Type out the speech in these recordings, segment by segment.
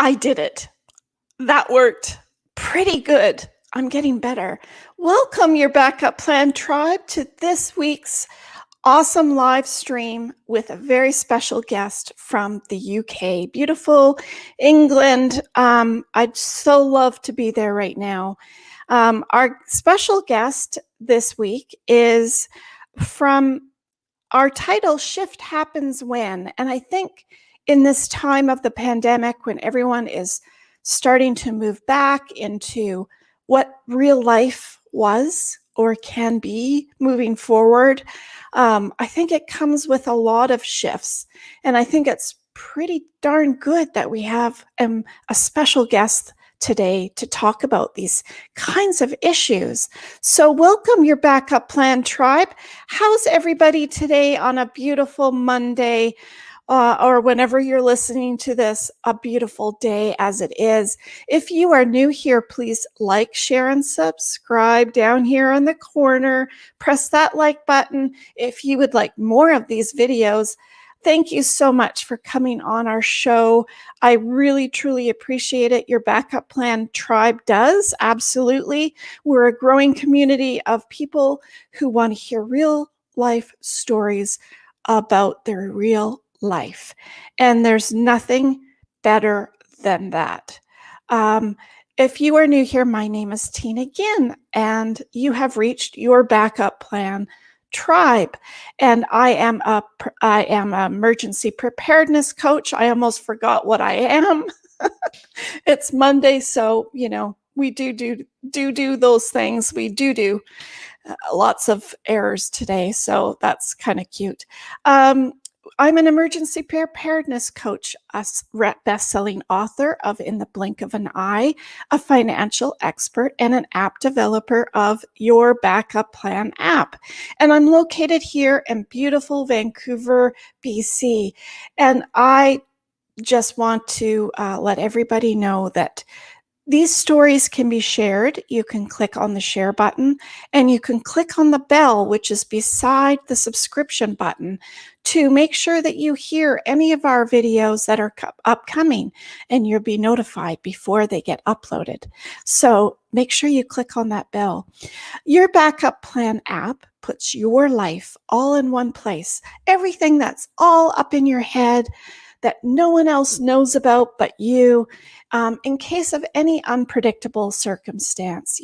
I did it. That worked pretty good. I'm getting better. Welcome, your backup plan tribe, to this week's awesome live stream with a very special guest from the UK, beautiful England. I'd so love to be there right now. Our special guest this week is from our title, Shift Happens When. And I think in this time of the pandemic, when everyone is starting to move back into what real life was or can be moving forward, I think it comes with a lot of shifts. And I think it's pretty darn good that we have a special guest today to talk about these kinds of issues. So welcome, your backup plan tribe. How's everybody today on a beautiful Monday? Or whenever you're listening to this, a beautiful day as it is. If you are new here, please like, share, and subscribe down here on the corner. Press that like button if you would like more of these videos. Thank you so much for coming on our show. I really, truly appreciate it. Your backup plan tribe does, absolutely. We're a growing community of people who want to hear real life stories about their real life. And there's nothing better than that. If you are new here, my name is Tina Ginn, and you have reached your backup plan tribe. And I am an emergency preparedness coach. I almost forgot what I am. It's Monday, so we do those things. We do lots of errors today, so that's kind of cute. I'm an emergency preparedness coach, a best-selling author of In the Blink of an Eye, a financial expert, and an app developer of Your Backup Plan app. And I'm located here in beautiful Vancouver, BC. And I just want to let everybody know that these stories can be shared. You can click on the share button, and you can click on the bell, which is beside the subscription button, to make sure that you hear any of our videos that are upcoming, and you'll be notified before they get uploaded. So make sure you click on that bell. Your Backup Plan app puts your life all in one place. Everything that's all up in your head that no one else knows about but you, in case of any unpredictable circumstance.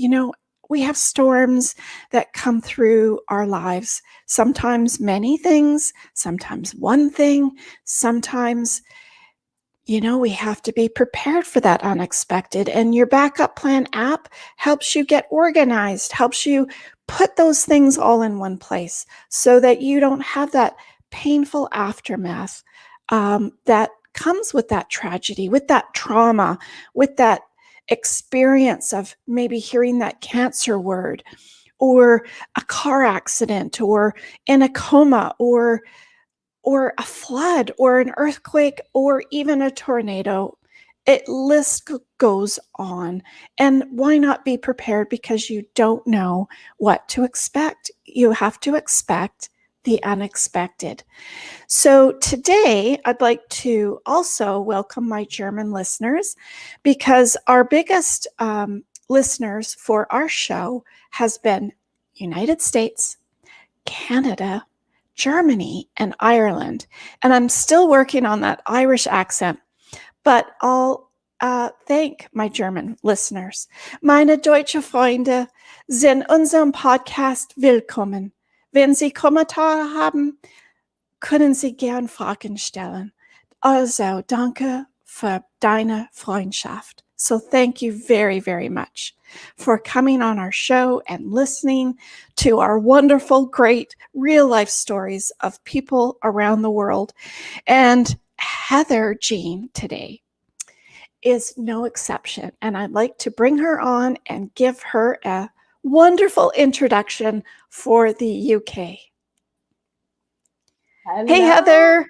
We have storms that come through our lives, sometimes many things, sometimes one thing, sometimes we have to be prepared for that unexpected. And your Backup Plan app helps you get organized, helps you put those things all in one place so that you don't have that painful aftermath that comes with that tragedy, with that trauma, with that experience of maybe hearing that cancer word, or a car accident, or in a coma, or a flood, or an earthquake, or even a tornado. List goes on. And why not be prepared? Because you don't know what to expect. You have to expect the unexpected. So today, I'd like to also welcome my German listeners, because our biggest listeners for our show has been United States, Canada, Germany, and Ireland. And I'm still working on that Irish accent, but I'll thank my German listeners. Meine deutsche Freunde sind unserem Podcast willkommen. Wenn Sie Kommentare haben, können Sie gern Fragen stellen. Also, danke für deine Freundschaft. So thank you very, very much for coming on our show and listening to our wonderful, great, real-life stories of people around the world. And Heather Jean today is no exception. And I'd like to bring her on and give her a wonderful introduction for the UK. Hello. Hey, Heather.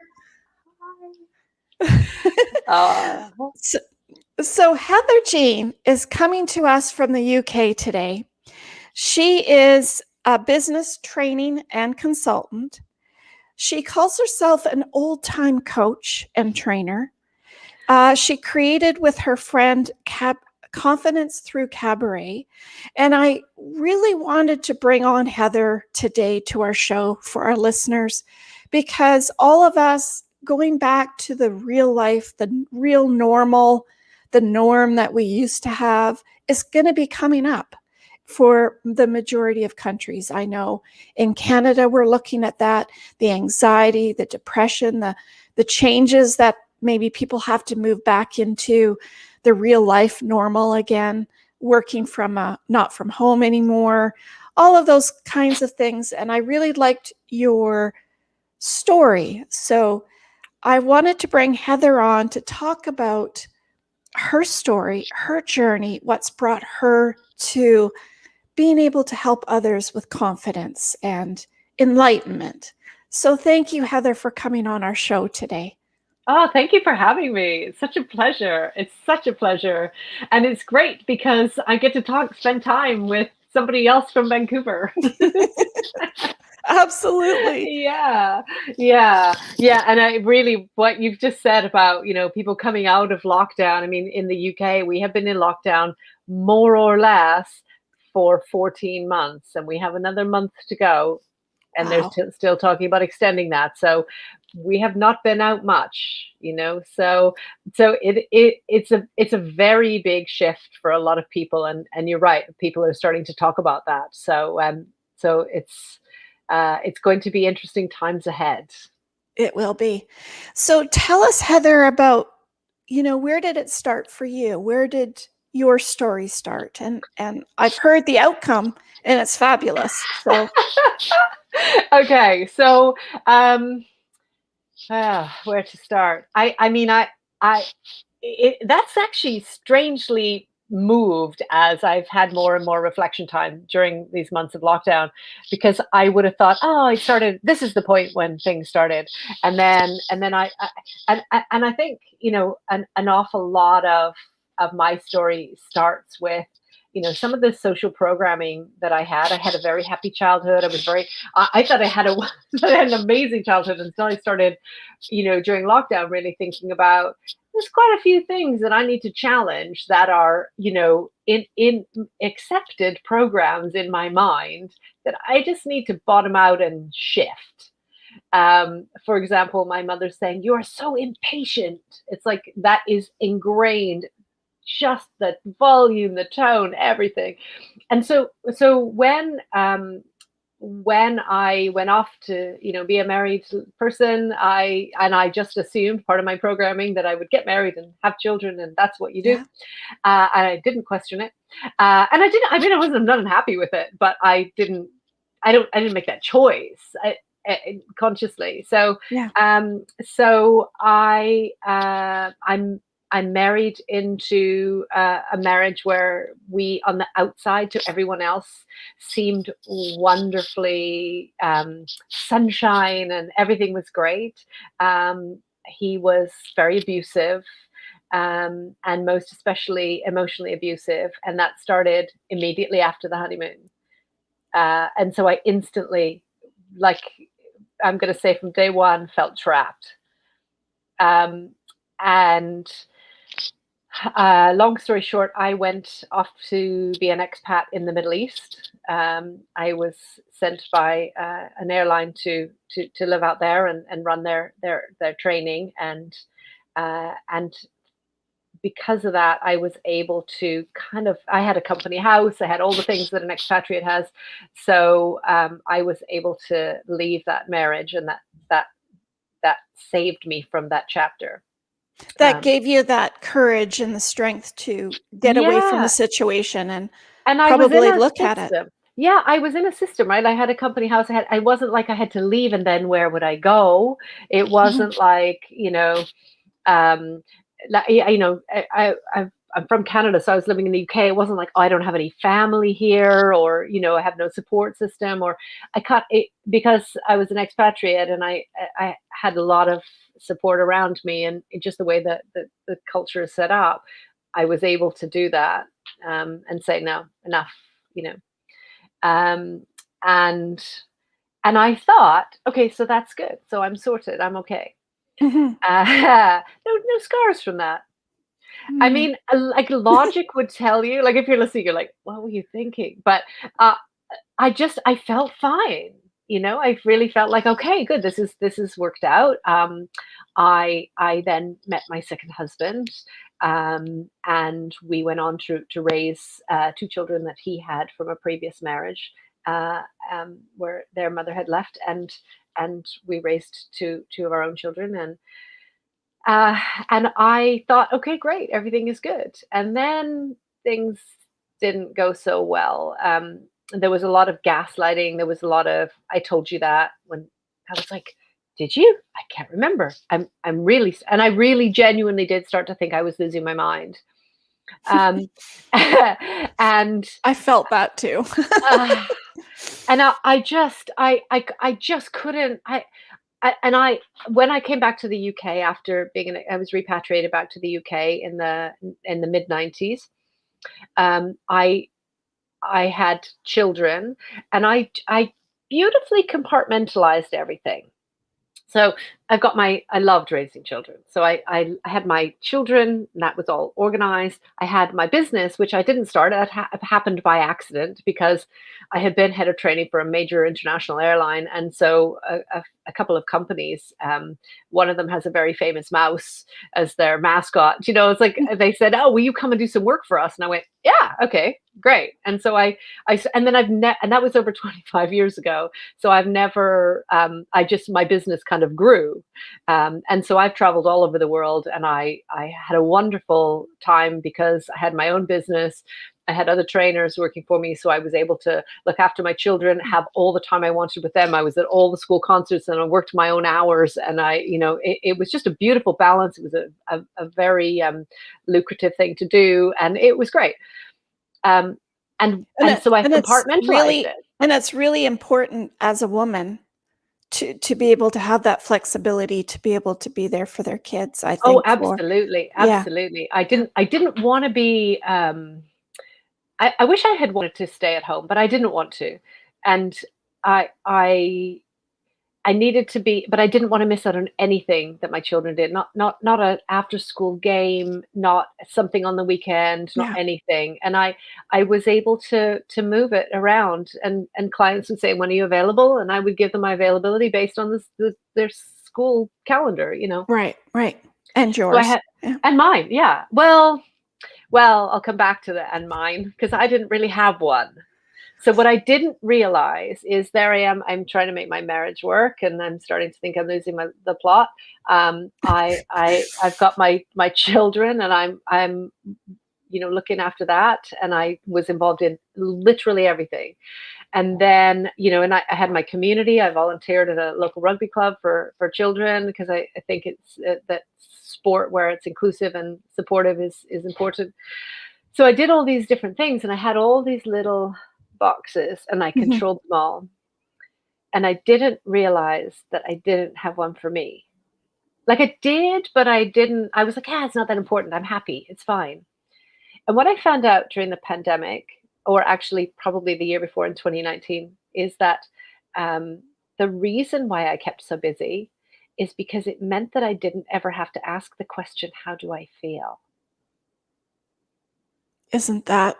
Hi. So Heather Jean is coming to us from the UK today. She is a business training and consultant. She calls herself an old-time coach and trainer. She created with her friend Confidence Through Cabaret. And I really wanted to bring on Heather today to our show for our listeners because all of us going back to the real life, the real normal, the norm that we used to have is going to be coming up for the majority of countries. I know in Canada, we're looking at that, the anxiety, the depression, the changes that maybe people have to move back into the real life normal again, working from not from home anymore, all of those kinds of things. And I really liked your story. So I wanted to bring Heather on to talk about her story, her journey, what's brought her to being able to help others with confidence and enlightenment. So thank you, Heather, for coming on our show today. Oh, thank you for having me. It's such a pleasure. It's such a pleasure. And it's great because I get to spend time with somebody else from Vancouver. Absolutely. Yeah, yeah. And I really, what you've just said about, people coming out of lockdown. I mean, in the UK, we have been in lockdown more or less for 14 months, and we have another month to go. And they're Wow. still talking about extending that. So we have not been out much, So it's a very big shift for a lot of people, and you're right, people are starting to talk about that. So it's going to be interesting times ahead. It will be. So tell us, Heather, about, where did it start for you? Where did your story start? And I've heard the outcome and it's fabulous. So Okay, so where to start? I mean, that's actually strangely moved as I've had more and more reflection time during these months of lockdown, because I would have thought, oh, I started. This is the point when things started, and then and I think an awful lot of my story starts with some of the social programming that I had. I had a very happy childhood. I thought I had I had an amazing childhood until I started during lockdown, really thinking about there's quite a few things that I need to challenge that are, in accepted programs in my mind that I just need to bottom out and shift. For example, my mother saying, "You are so impatient." It's like that is ingrained, just the volume, the tone, everything. And so when I went off to, be a married person, I just assumed, part of my programming, that I would get married and have children, and that's what you do. yeah, And I didn't question it, and I didn't. I mean, I wasn't not unhappy with it, but I didn't. I didn't make that choice consciously. So, yeah, I'm married into a marriage where we, on the outside, to everyone else, seemed wonderfully sunshine, and everything was great. He was very abusive, and most especially emotionally abusive, and that started immediately after the honeymoon. And so I instantly, like, I'm going to say from day one, felt trapped. Um, and Long story short, I went off to be an expat in the Middle East. I was sent by an airline to live out there and run their training, and because of that, I was able to I had a company house, I had all the things that an expatriate has. So I was able to leave that marriage, and that that saved me from that chapter. that Um, gave you that courage and the strength to get away from the yeah, situation and and I was in probably a look at it. system. Yeah, I was in a system, right? I had a company house. I wasn't like I had to leave and then where would I go? It Mhm. wasn't like, um, like, I'm from Canada, so I was living in the UK. It wasn't like, oh, I don't have any family here, or I have no support system, or I cut it because I was an expatriate, and I had a lot of support around me, and just the way that the culture is set up, I was able to do that, and say no, enough, you know, um, and and I thought, okay, so that's good, so I'm sorted, I'm okay. Mhm. No scars from that. I Mm. mean, like, logic would tell you, like, if you're listening, you're like, "What were you thinking?" But, uh, I felt fine, I really felt like, "Okay, good, this is worked out." I then met my second husband, and we went on to raise, 2 children that he had from a previous marriage, uh, where their mother had left, and we raised two of our own children, uh, and I thought, "Okay, great, everything is good." And then things didn't go so well. There was a lot of gaslighting. There was a lot of, "I told you that," when I was like, "Did you? I can't remember." I'm really, and I really genuinely did start to think I was losing my mind. Um, and I felt that too. uh, and I just couldn't. And I when I came back to the UK after I was repatriated back to the UK in the mid '90s. I had children, and I beautifully compartmentalized everything. So I loved raising children. So I had my children, and that was all organized. I had my business, which I didn't start. It happened by accident because I had been head of training for a major international airline. And so a couple of companies, one of them has a very famous mouse as their mascot. It's like they said, "Oh, will you come and do some work for us?" And I went, "Yeah, okay, great." And so and then and that was over 25 years ago. So I've never, my business kind of grew. And so I've traveled all over the world, and I had a wonderful time because I had my own business. I had other trainers working for me. So I was able to look after my children, have all the time I wanted with them. I was at all the school concerts, and I worked my own hours. And it was just a beautiful balance. It was a very lucrative thing to do. And it was great. Um, and so I And it's compartmentalized really it. and it's really important as a woman to be able to have that flexibility to be able to be there for their kids, I Oh, think for absolutely, yeah, absolutely. I yeah. didn't I didn't wanna be, I wish I had wanted to stay at home, but I didn't want to. And I I I needed to be, but I didn't wanna miss out on anything that my children did. Not a after school game, not something on the weekend, not Yeah. anything. And I was able to move it around, and clients would say, "When are you available?" And I would give them my availability based on their school calendar. Right, right. And So I yours. had, Yeah. and mine, yeah. Well, I'll come back to that, and mine, because I didn't really have one. So what I didn't realize is, there I am, I'm trying to make my marriage work, and I'm starting to think I'm losing the plot. I've got my children, and I'm looking after that, and I was involved in literally everything. And then, and I had my community. I volunteered at a local rugby club for children, because I think it's that sport where it's inclusive and supportive is important. So I did all these different things, and I had all these little boxes, and I Mhm. controlled them all. And I didn't realize that I didn't have one for me. Like, I did, but I didn't. I was like, "Yeah, it's not that important. I'm happy. It's fine." And what I found out during the pandemic, or actually probably the year before in 2019, is that, um, the reason why I kept so busy is because it meant that I didn't ever have to ask the question, "How do I feel?" Isn't that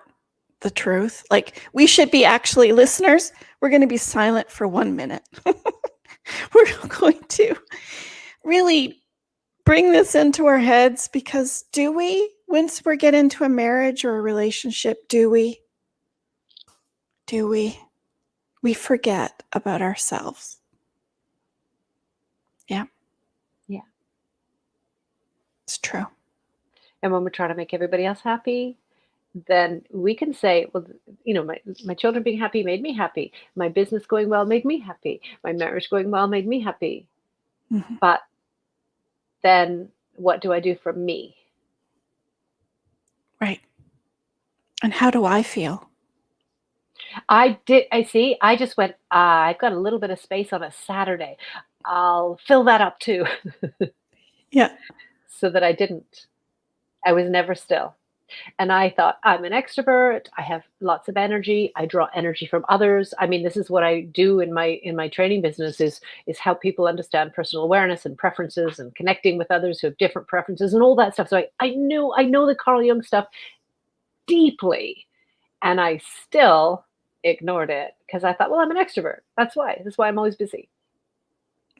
the truth? Like, we should be actually listeners, we're gonna be silent for 1 minute. We're going to really bring this into our heads because do we? Once we get into a marriage or a relationship, do we? Do we? We forget about ourselves. Yeah, Yeah. it's true. And when we're trying to make everybody else happy, then we can say, "Well, my children being happy made me happy. My business going well made me happy. My marriage going well made me happy." Mhm. But then what do I do for me? Right. And how do I feel? I see, I just went, I've got a little bit of space on a Saturday. I'll fill that up too." Yeah. So that I didn't. I was never still. And I thought, I'm an extrovert. I have lots of energy. I draw energy from others. I mean, this is what I do in my training business is help people understand personal awareness and preferences and connecting with others who have different preferences and all that stuff. So I know the Carl Jung stuff deeply, and I still ignored it because I thought, well, I'm an extrovert. That's why I'm always busy.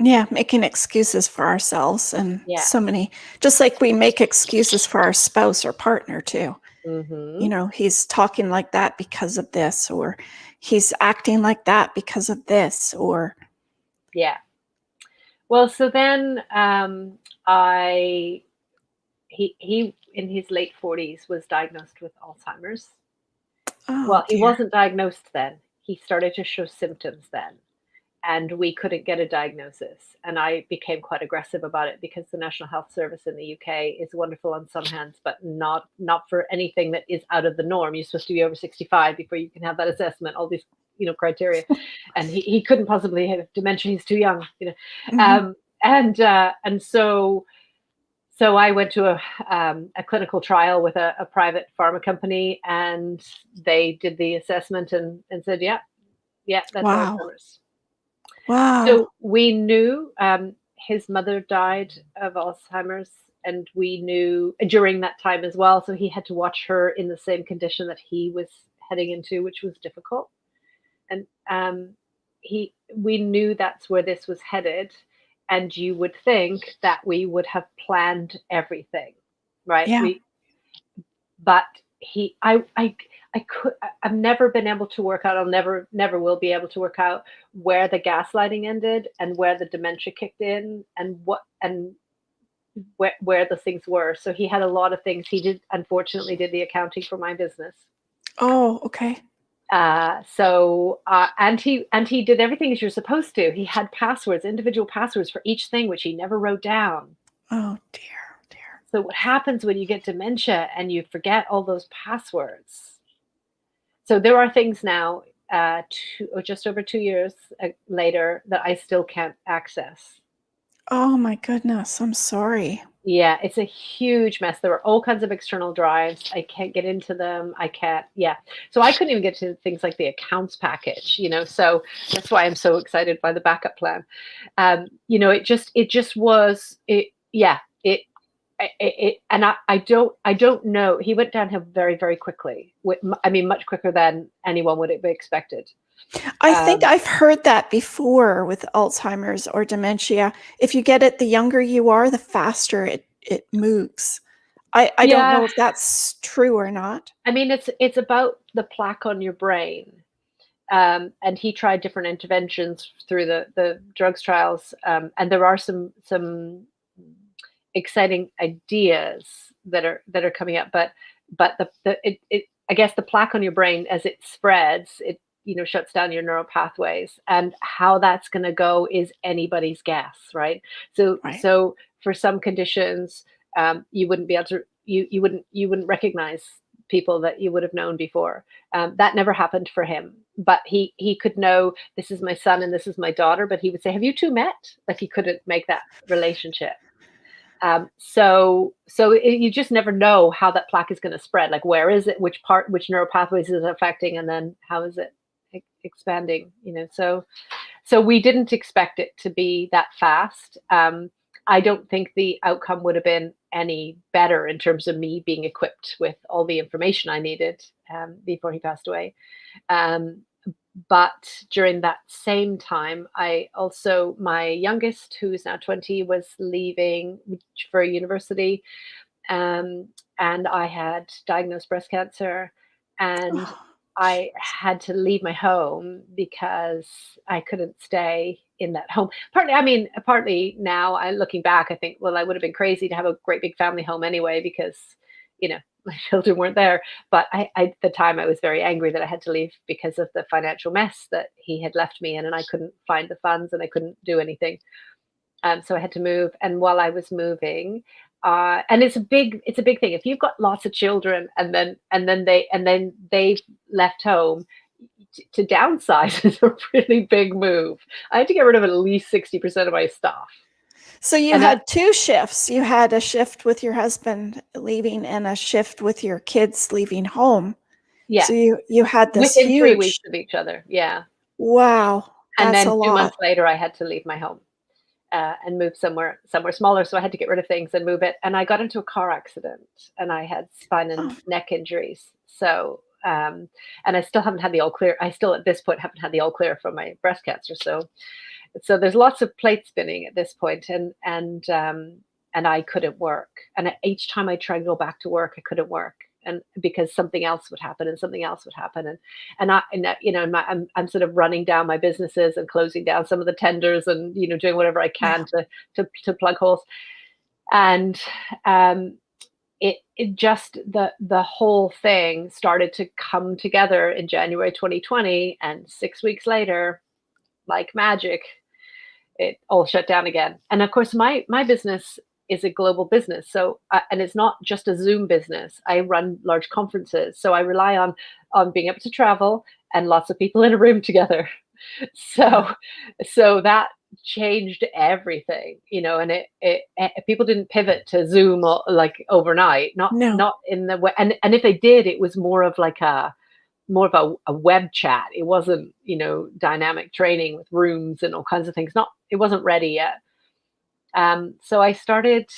Yeah, making excuses for ourselves, and Yeah. so many, just like we make excuses for our spouse or partner too. Hmm. He's talking like that because of this, or he's acting like that because of this, or Yeah. Well, so then I he in his late 40s was diagnosed with Alzheimer's. oh Well, he dear. wasn't diagnosed then. He started to show symptoms then, and we couldn't get a diagnosis. And I became quite aggressive about it because the National Health Service in the UK is wonderful on some hands, but not for anything that is out of the norm. You're supposed to be over 65 before you can have that assessment, all these, criteria. And he couldn't possibly have dementia. He's too young, Mhm. And so I went to a clinical trial with a private pharma company, and they did the assessment and said, yeah, yeah, that's Wow. Alzheimer's. Wow. So we knew his mother died of Alzheimer's, and we knew during that time as well. So he had to watch her in the same condition that he was heading into, which was difficult. And we knew that's where this was headed. And you would think that we would have planned everything, right? Yeah. But I've never been able to work out. I'll never will be able to work out where the gaslighting ended and where the dementia kicked in, and where the things were. So he had a lot of things. He unfortunately did the accounting for my business. Oh, okay. And he did everything as you're supposed to. He had passwords, individual passwords for each thing, which he never wrote down. Oh dear, dear. So what happens when you get dementia and you forget all those passwords? So there are things now, just over 2 years later, that I still can't access. Oh my goodness, I'm sorry. Yeah, it's a huge mess. There are all kinds of external drives. I can't get into them. I can't, yeah. So I couldn't even get to things like the accounts package, So that's why I'm so excited by the backup plan. It just was, yeah, and I don't know. He went downhill very, very quickly. I mean, much quicker than anyone would have expected. I think Um, I've heard that before with Alzheimer's or dementia. If you get it the younger you are, the faster it moves. I don't yeah, know if that's true or not. I mean, it's about the plaque on your brain. And he tried different interventions through the drugs trials, and there are some exciting ideas that are coming up, but I guess the plaque on your brain, as it spreads, it shuts down your neural pathways, and how that's going to go is anybody's guess, right? so Right. so for some conditions, you wouldn't be able to, you wouldn't recognize people that you would have known before. That never happened for him, but he could know, this is my son and this is my daughter, but he would say, have you two met? Like, he couldn't make that relationship. You just never know how that plaque is going to spread. Like, where is it? Which neural pathways is it affecting? And then how is it expanding? So we didn't expect it to be that fast. I don't think the outcome would have been any better in terms of me being equipped with all the information I needed before he passed away. Um, but during that same time, my youngest, who is now 20, was leaving for university, um, and I had diagnosed breast cancer, and Oh, I had to leave my home because I couldn't stay in that home. Partly now, looking back, I think, well, I would have been crazy to have a great big family home anyway, because, my children weren't there. But at the time, I was very angry that I had to leave because of the financial mess that he had left me in, and I couldn't find the funds and I couldn't do anything. So I had to move, and while I was moving, and it's a big thing. If you've got lots of children, and then they've left home, to downsize is a really big move. I had to get rid of at least 60% of my stuff. So you And I, had two shifts. You had a shift with your husband leaving and a shift with your kids leaving home. yeah, So you had this within 3 huge, weeks of each other. Yeah. wow, And that's a then 2 lot. months later, I had to leave my home, and move somewhere smaller. So I had to get rid of things and move it. And I got into a car accident, and I had spine and Oh, neck injuries. So, and I still haven't had the all clear. I still at this point haven't had the all clear from my breast cancer. So there's lots of plate spinning at this point, and I couldn't work. And each time I tried to go back to work, I couldn't work, and because something else would happen, and something else would happen, I'm sort of running down my businesses and closing down some of the tenders, and doing whatever I yeah. can to plug holes, and it just the whole thing started to come together in January 2020, and 6 weeks later, like magic, it all shut down again. And of course, my business is a global business, so and it's not just a Zoom business. I run large conferences, so I rely on being able to travel and lots of people in a room together. Yeah. So so that changed everything, and people didn't pivot to Zoom like overnight, not No. not in the way, and if they did, it was more of a web chat. It wasn't, dynamic training with rooms and all kinds of things. It wasn't ready yet. So I started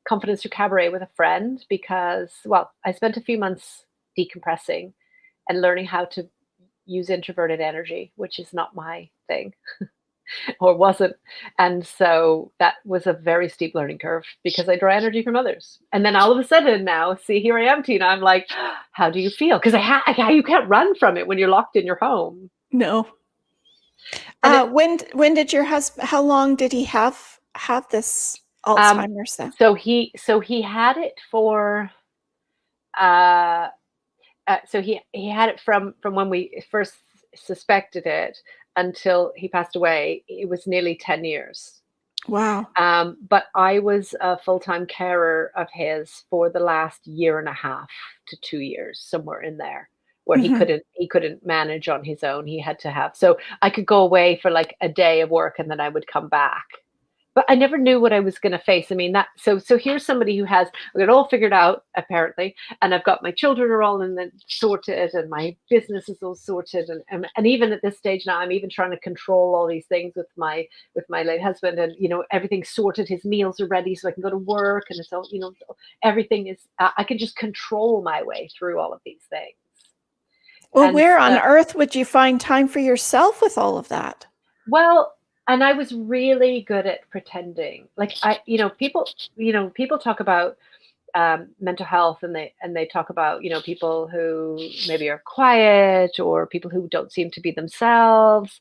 Confidence Through Cabaret with a friend because, well, I spent a few months decompressing and learning how to use introverted energy, which is not my thing. Or wasn't. And so that was a very steep learning curve because I draw energy from others. And then all of a sudden now, see, here I am, Tina. I'm like, how do you feel? Because you can't run from it when you're locked in your home. No. And When did your husband? How long did he have this um, Alzheimer's then? so he had it for uh, so he had it from when we first suspected it until he passed away. It was nearly 10 years. Wow. But I was a full-time carer of his for the last year and a half to 2 years, somewhere in there, where he Hmm. couldn't manage on his own. He had to have, so I could go away for like a day of work and then I would come back. But I never knew what I was going to face. I mean, so here's somebody who has got it all figured out apparently, and I've got my children are all in the sorted, and my business is all sorted, and even at this stage now, I'm even trying to control all these things with my late husband, and everything's sorted. His meals are ready, so I can go to work, and it's all everything is. I can just control my way through all of these things, Well, and where on earth would you find time for yourself with all of that? well, and I was really good at pretending. Like people talk about mental health, and they talk about people who maybe are quiet or people who don't seem to be themselves.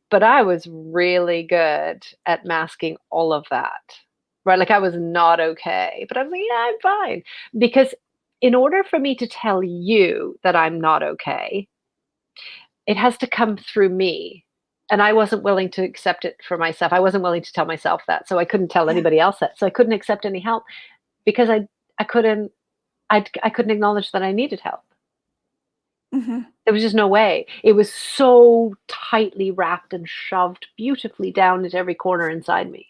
But I was really good at masking all of that, right? Like I was not okay, but I was like, yeah, I'm fine, because in order for me to tell you that I'm not okay, it has to come through me. And I wasn't willing to accept it for myself. I wasn't willing to tell myself that. So I couldn't tell Yeah. anybody else that. So I couldn't accept any help because I couldn't I couldn't acknowledge that I needed help. Hmm. There was just no way. It was so tightly wrapped and shoved beautifully down at every corner inside me.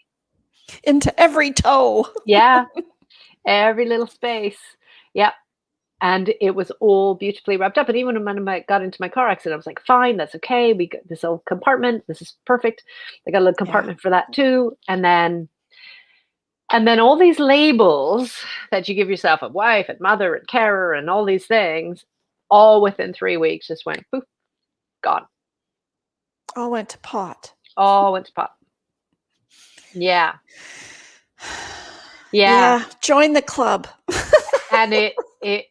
Into every toe. Yeah, every little space. Yeah. And it was all beautifully wrapped up. And even when I got into my car accident, I was like, fine, that's okay. We got this little compartment. This is perfect. I got a little Yeah. compartment for that too. And then all these labels that you give yourself, a wife and mother and carer and all these things, all within 3 weeks just went poof, gone. All went to pot. All went to pot. Yeah. Yeah. Yeah. Join the club. And it, it,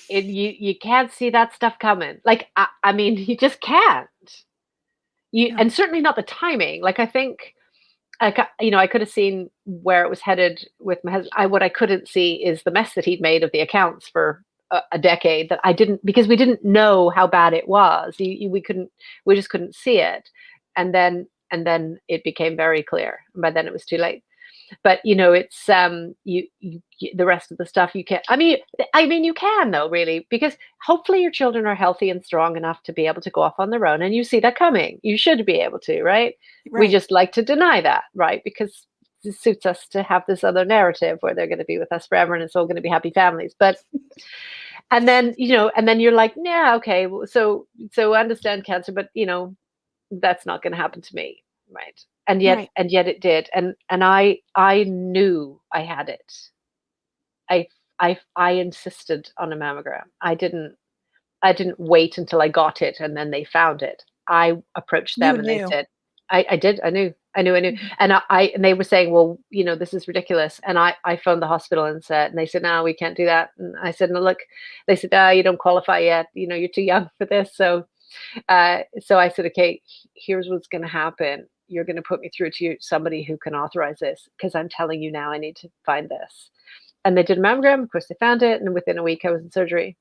you can't see that stuff coming. Like, I mean, you just can't. No. And certainly not the timing. Like, I think, I could have seen where it was headed with my husband. What I couldn't see is the mess that he'd made of the accounts for a decade that I didn't, because we didn't know how bad it was. We just couldn't see it. And then it became very clear. And by then it was too late. but it's the rest of the stuff you can't. I mean you can though, really, because hopefully your children are healthy and strong enough to be able to go off on their own, and you see that coming. You should be able to, right? We Right. just like to deny that, right? Because it suits us to have this other narrative where they're going to be with us forever and it's all going to be happy families. But and then you're like, yeah, okay, well, so I understand cancer, but that's not going to happen to me, right? Right. And yet it did, and I knew I had it. I insisted on a mammogram. I didn't wait until I got it and then they found it. I approached You them and they knew. said, I did. I knew. Mhm. And they were saying, well, this is ridiculous. And I phoned the hospital and they said, no, we can't do that. And I said, no, look, they said, you don't qualify yet. You're too young for this. So I said, okay, here's what's going to happen. You're going to put me through to somebody who can authorize this because I'm telling you now, I need to find this. And they did a mammogram. Of course, they found it. And within a week, I was in surgery.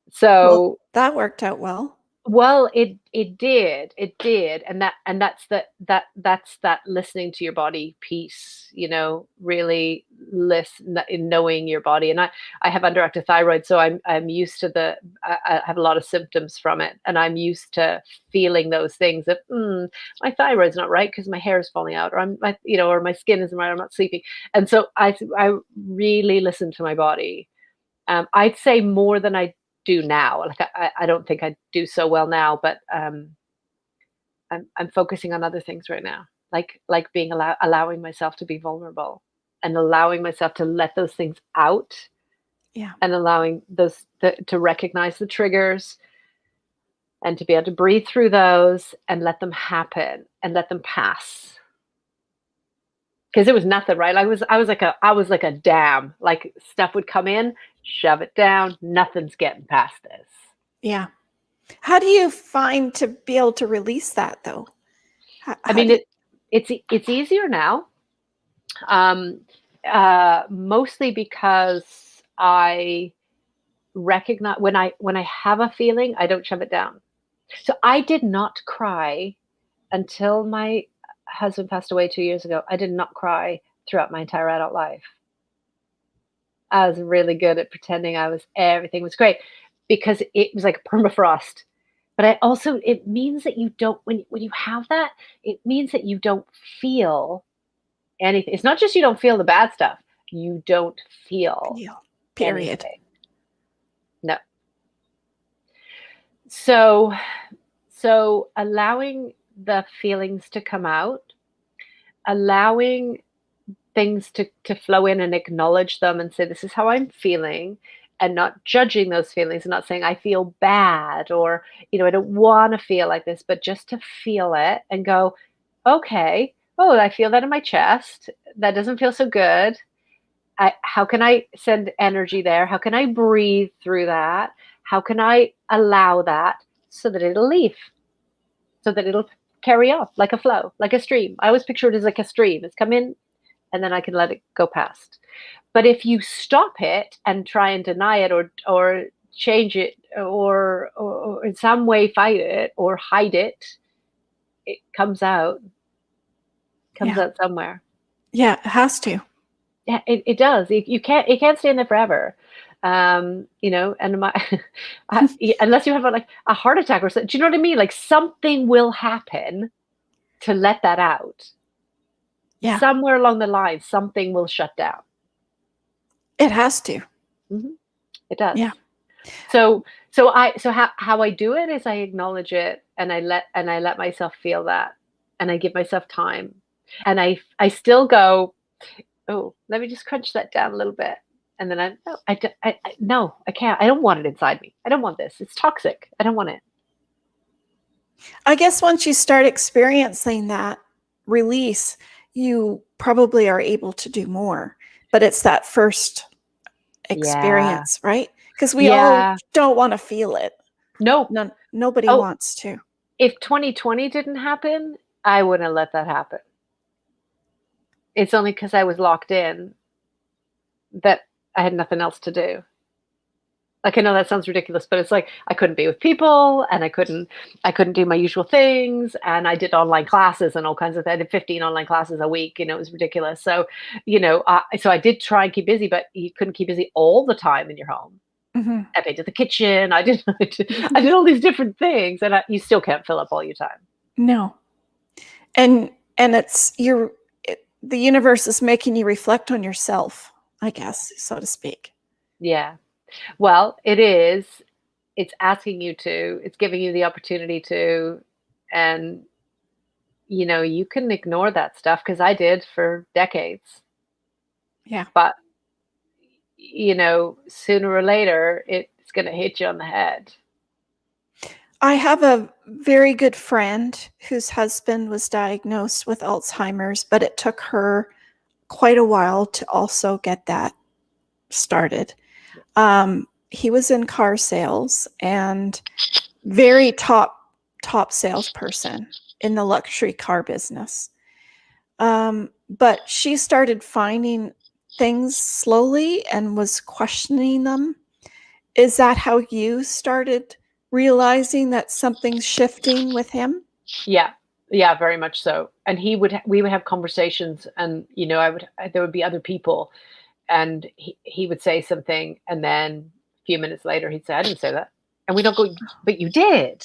Well, So that worked out well. well, it did, and that's that listening to your body piece, really listen in knowing your body. And I have underactive thyroid, so I'm used to I have a lot of symptoms from it, and I'm used to feeling those things of my thyroid's not right because my hair is falling out, or or my skin isn't right, I'm not sleeping, and so I really listen to my body. I'd say more than I do now. Like I don't think I do so well now, but I'm focusing on other things right now, like being allowing myself to be vulnerable and allowing myself to let those things out Yeah. and allowing to recognize the triggers and to be able to breathe through those and let them happen and let them pass. Because it was nothing, right? I was like a dam. Like stuff would come in, shove it down. Nothing's getting past this. Yeah. How do you find to be able to release that though? I How mean, do you it's easier now, um, mostly because I recognize when I have a feeling, I don't shove it down. So I did not cry until my husband passed away 2 years ago. I did not cry throughout my entire adult life. I was really good at pretending everything was great because it was like permafrost. But it means that you don't when you have that, it means that you don't feel anything. It's not just you don't feel the bad stuff. You don't feel feel? Period. anything. No. So so allowing the feelings to come out, allowing things to flow in and acknowledge them and say, this is how I'm feeling, and not judging those feelings and not saying I feel bad or, I don't want to feel like this, but just to feel it and go, okay, oh, I feel that in my chest. That doesn't feel so good. How can I send energy there? How can I breathe through that? How can I allow that so that it'll leave, so that it'll carry off like a flow, like a stream? I always picture it as like a stream. It's come in and then I can let it go past. But if you stop it and try and deny it or change it or in some way fight it or hide it, it comes Yeah. out somewhere. Yeah, it has to. Yeah, it does. It can't stay in there forever. And unless you have like a heart attack or something, do you know what I mean? Like something will happen to let that out. Yeah. Somewhere along the line, something will shut down. It has to. Mhm. It does. Yeah. So how I do it is I acknowledge it and I let myself feel that and I give myself time and I still go, oh, let me just crunch that down a little bit. And then no, no, I can't. I don't want it inside me. I don't want this. It's toxic. I don't want it. I guess once you start experiencing that release, you probably are able to do more. But it's that first Yeah. experience, right? Because we all Yeah. don't want to feel it. No. Nobody Oh, wants to. if 2020 didn't happen, I wouldn't have let that happen. It's only because I was locked in that I had nothing else to do. Like, I know that sounds ridiculous, but it's like I couldn't be with people, and I couldn't do my usual things, and I did online classes and all kinds of. I did 15 online classes a week. It was ridiculous. So, so I did try and keep busy, but you couldn't keep busy all the time in your home. Mhm. I painted the kitchen. I did all these different things, and you still can't fill up all your time. No. And it's the universe is making you reflect on yourself, I guess, so to speak. Yeah. Well, it is. It's asking you to. It's giving you the opportunity to, and you can ignore that stuff because I did for decades. Yeah. But sooner or later, it's going to hit you on the head. I have a very good friend whose husband was diagnosed with Alzheimer's, but it took her quite a while to also get that started. He was in car sales and very top salesperson in the luxury car business. But she started finding things slowly and was questioning them. Is that how you started realizing that something's shifting with him? Yeah. Yeah, very much so. And we would have conversations, and there would be other people, and he would say something, and then a few minutes later he'd say, I didn't say that. And we don't go, but you did.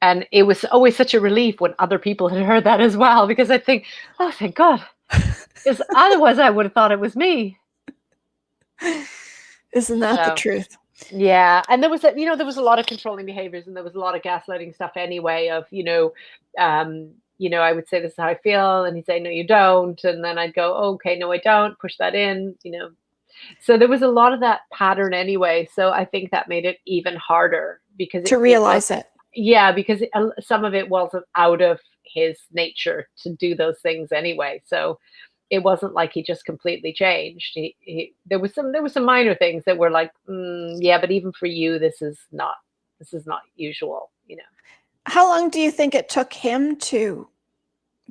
And it was always such a relief when other people had heard that as well, because I think, oh, thank God. Because otherwise I would have thought it was me. Isn't that the So, truth? yeah. And there was a lot of controlling behaviors, and there was a lot of gaslighting stuff anyway of, I would say, this is how I feel. And he'd say, no, you don't. And then I'd go, oh, okay, no, I don't, push that in. So there was a lot of that pattern anyway. So I think that made it even harder because To it was, realize it. yeah, because some of it wasn't out of his nature to do those things anyway. So it wasn't like he just completely changed. There was some minor things that were like, yeah, but even for you, this is not usual. How long do you think it took him to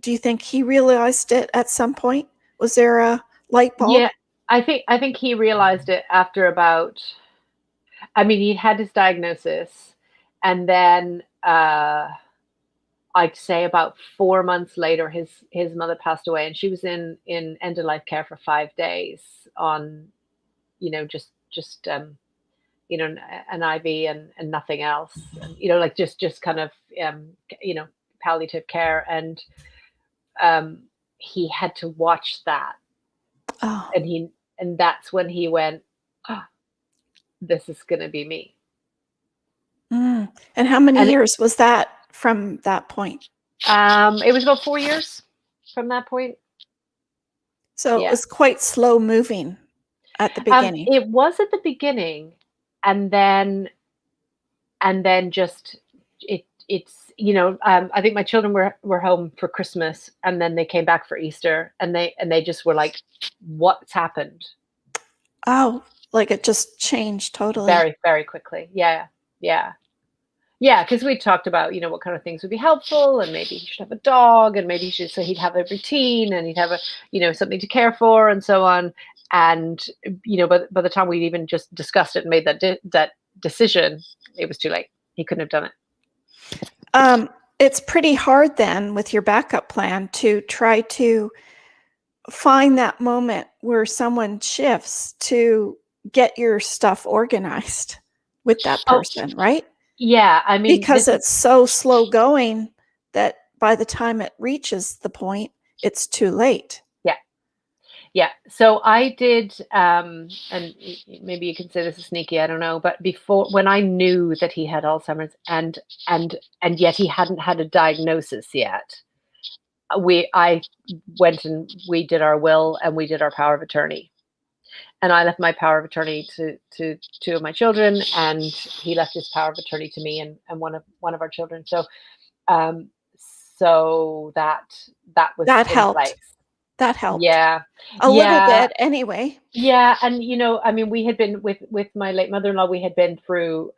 do you think he realized it at some point? Was there a light bulb? Yeah, I think he realized it after about. I mean, he had his diagnosis, and then I'd say about 4 months later, his mother passed away, and she was in end of life care for 5 days on, just an IV and nothing else, and, like just kind of palliative care, and um, he had to watch that, Oh. and that's when he went, oh, this is going to be me. Mm. And how many And years was that from that point? it was about 4 years from that point. So it Yeah. was quite slow moving at the beginning. It was at the beginning, and then just I think my children were home for Christmas, and then they came back for Easter, and they just were like, what's happened? Oh, like it just changed totally. Very, very quickly. Yeah. Yeah. Yeah, because we talked about, what kind of things would be helpful, and maybe he should have a dog, and maybe so he'd have a routine, and he'd have something to care for, and so on. And by the time we'd even just discussed it and made that decision, it was too late. He couldn't have done it. It's pretty hard then with your backup plan to try to find that moment where someone shifts to get your stuff organized with that Oh, person, right? yeah. I mean, Because it's so slow going that by the time it reaches the point, it's too late. yeah. Yeah. So I did, and maybe you can say this is sneaky, I don't know, but when I knew that he had Alzheimer's, and yet he hadn't had a diagnosis yet, I went and we did our will, and we did our power of attorney. And I left my power of attorney to two of my children, and he left his power of attorney to me and one of our children. So um that was That in place. helped. That helped. Yeah. A little Yeah. bit anyway. Yeah, and I mean, we had been with my late mother-in-law. We had been through.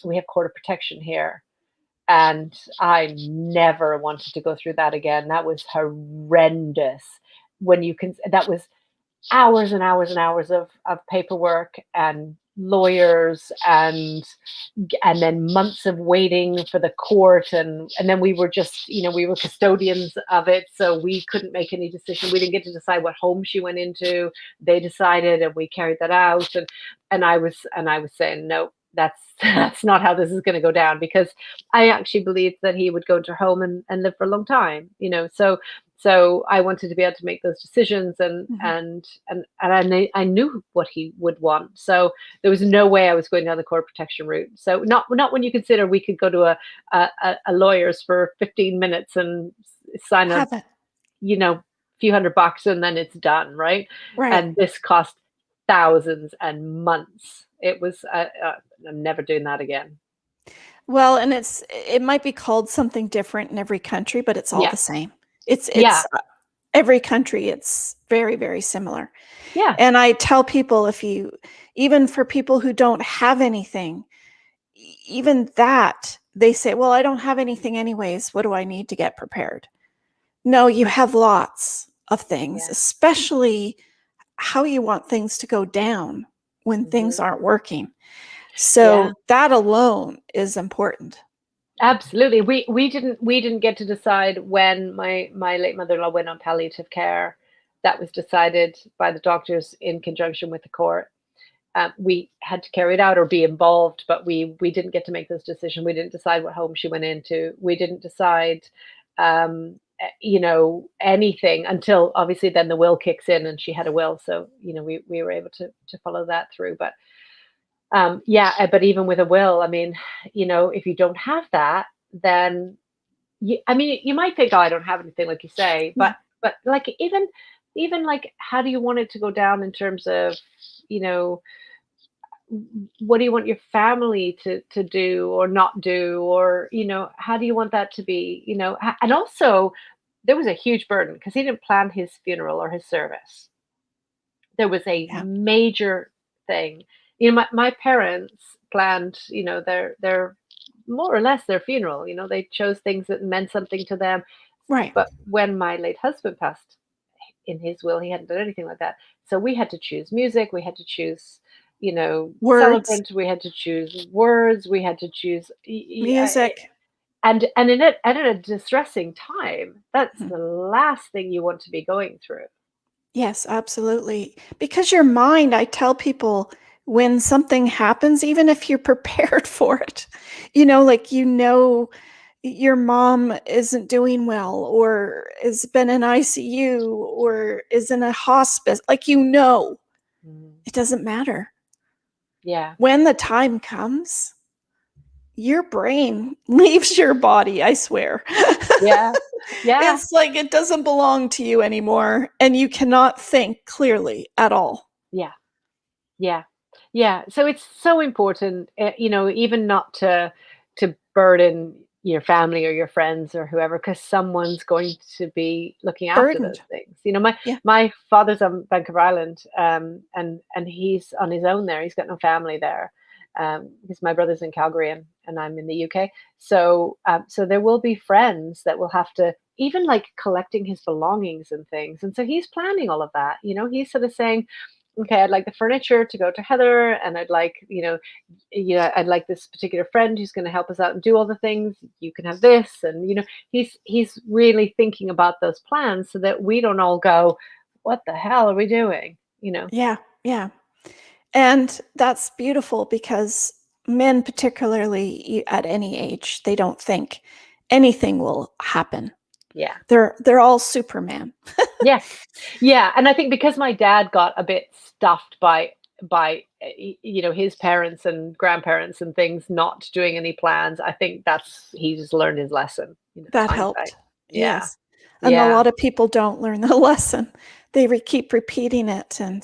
We have court of protection here, and I never wanted to go through that again. That was horrendous. That was hours and hours and hours of paperwork, and lawyers and then months of waiting for the court, and then we were just, we were custodians of it, so we couldn't make any decision. We didn't get to decide what home she went into. They decided, and we carried that out. And I was saying, no, that's that's not how this is going to go down, because I actually believed that he would go into her home and live for a long time, so I wanted to be able to make those decisions, and Mhm. and and and I knew what he would want. So there was no way I was going down the court protection route. So not when you consider we could go to a lawyer's for 15 minutes and sign a, Have it. few $100 and then it's done, right? Right. And this cost thousands and months. It was I'm never doing that again. Well, and it might be called something different in every country, but it's all Yeah. the same. It's Yeah. every country, it's very, very similar. Yeah. And I tell people, if you even for people who don't have anything, even that, they say, "Well, I don't have anything anyways. What do I need to get prepared?" No, you have lots of things, Yeah. especially how you want things to go down when things Mhm. aren't working. Yeah. So that alone is important. Absolutely. We didn't get to decide when my late mother-in-law went on palliative care. That was decided by the doctors in conjunction with the court. We had to carry it out or be involved, but we didn't get to make this decision. We didn't decide what home she went into. We didn't decide, anything until obviously then the will kicks in, and she had a will, so we were able to follow that through. But yeah, but even with a will, I mean, if you don't have that, then I mean, you might think, "Oh, I don't have anything," like you say, Yeah. but like even like, how do you want it to go down in terms of, you know, what do you want your family to do or not do, or how do you want that to be, and also there was a huge burden because he didn't plan his funeral or his service. There was a Yeah. major thing. My parents planned, their more or less their funeral. They chose things that meant something to them. Right. But when my late husband passed, in his will, he hadn't done anything like that. So we had to choose music, we had to choose, Words, celebrant, we had to choose words, we had to choose, music. and in a distressing time, that's Mhm. the last thing you want to be going through. Yes, absolutely. Because your mind, I tell people, when something happens, even if you're prepared for it, like, your mom isn't doing well or has been in ICU or is in a hospice, like, Mhm. it doesn't matter. Yeah, When the time comes, your brain leaves your body, I swear. yeah, yeah, It's like it doesn't belong to you anymore, and you cannot think clearly at all. yeah. Yeah. Yeah. So it's so important, even not to burden your family or your friends or whoever, because someone's going to be looking after those Burdened. things. My Yeah, my father's on Vancouver Island, and he's on his own there. He's got no family there. Because my brother's in Calgary, and I'm in the UK. So there will be friends that will have to, even like collecting his belongings and things. And so he's planning all of that. He's sort of saying, okay, I'd like the furniture to go to Heather, and I'd like, I'd like this particular friend who's going to help us out and do all the things. You can have this, and he's really thinking about those plans so that we don't all go, "What the hell are we doing?" yeah, yeah, and that's beautiful because men, particularly at any age, they don't think anything will happen. Yeah. They're all Superman. Yes. Yeah, and I think because my dad got a bit stuffed by his parents and grandparents and things not doing any plans, I think that's he just learned his lesson, That hindsight. helped. Yeah. Yes, and a Yeah. lot of people don't learn the lesson. They keep repeating it, and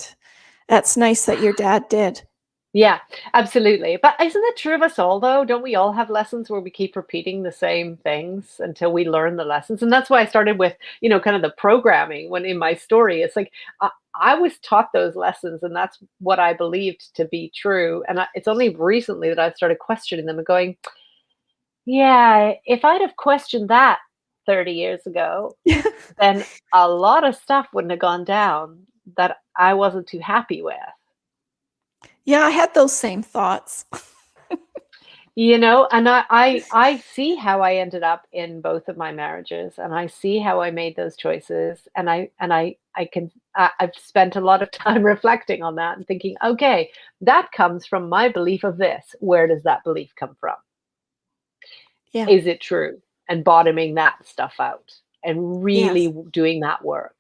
that's nice that your dad did. Yeah, absolutely. But isn't it true of us all though? Don't we all have lessons where we keep repeating the same things until we learn the lessons? And that's why I started with, kind of the programming when in my story. It's like I was taught those lessons, and that's what I believed to be true. And it's only recently that I've started questioning them and going, yeah, if I'd have questioned that 30 years ago, then a lot of stuff wouldn't have gone down that I wasn't too happy with. Yeah, I had those same thoughts. And I see how I ended up in both of my marriages, and I see how I made those choices, and I've spent a lot of time reflecting on that and thinking, okay, that comes from my belief of this. Where does that belief come from? Yeah. Is it true? And bottoming that stuff out and really Yes. doing that work.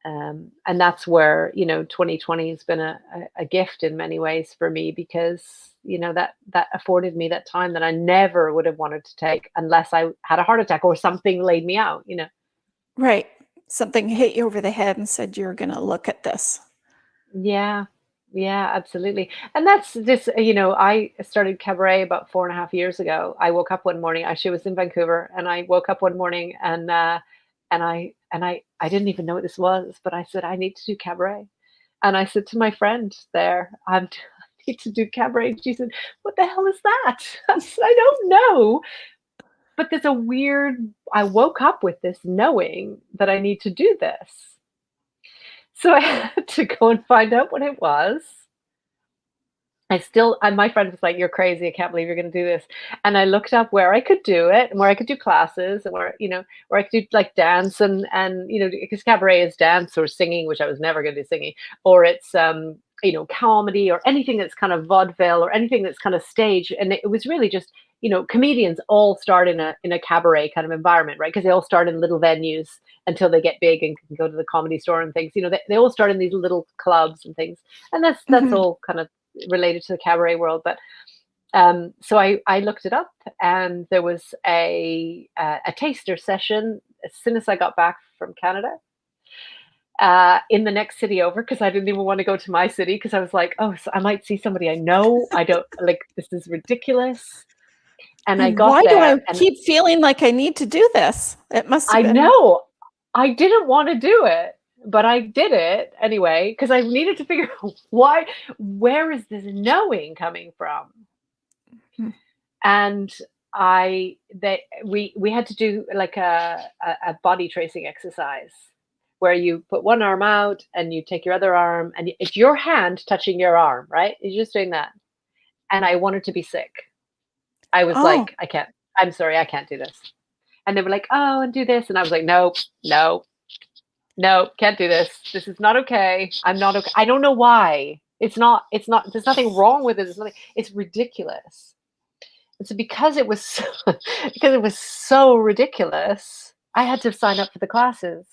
And that's where 2020 has been a gift in many ways for me, because that afforded me that time that I never would have wanted to take unless I had a heart attack or something laid me out. Right. Something hit you over the head and said you're going to look at this. Yeah, yeah, absolutely. And that's just, I started cabaret about 4.5 years ago. I woke up one morning, actually was in Vancouver, and I woke up one morning and I didn't even know what this was, but I said, I need to do cabaret. And I said to my friend there, I need to do cabaret. She said, what the hell is that? I said, I don't know. But I woke up with this knowing that I need to do this. So I had to go and find out what it was. And my friend was like, you're crazy. I can't believe you're going to do this. And I looked up where I could do it and where I could do classes and where I could do like dance and because cabaret is dance or singing, which I was never going to do singing, or it's, comedy or anything that's kind of vaudeville or anything that's kind of stage. And it was really just, comedians all start in a cabaret kind of environment, right? Because they all start in little venues until they get big and can go to the Comedy Store and things. They all start in these little clubs and things. And that's Mhm. all kind of related to the cabaret world. But so I looked it up, and there was a taster session as soon as I got back from Canada, in the next city over, because I didn't even want to go to my city, because I was like, oh, so I might see somebody I know. I don't like, this is ridiculous. And I And got why do I there, and keep feeling like I need to do this? It must have I been. know I didn't want to do it, but I did it anyway because I needed to figure out where is this knowing coming from? Hmm. And we had to do like a body tracing exercise where you put one arm out and you take your other arm, and it's your hand touching your arm, right? You're just doing that. And I wanted to be sick. I was Oh, like, I can't. I'm sorry, I can't do this. And they were like, oh, and do this, and I was like, nope, no, no, can't do this. This is not okay. I'm not okay. I don't know why. It's not, there's nothing wrong with it. It's ridiculous. And so because it was so ridiculous, I had to sign up for the classes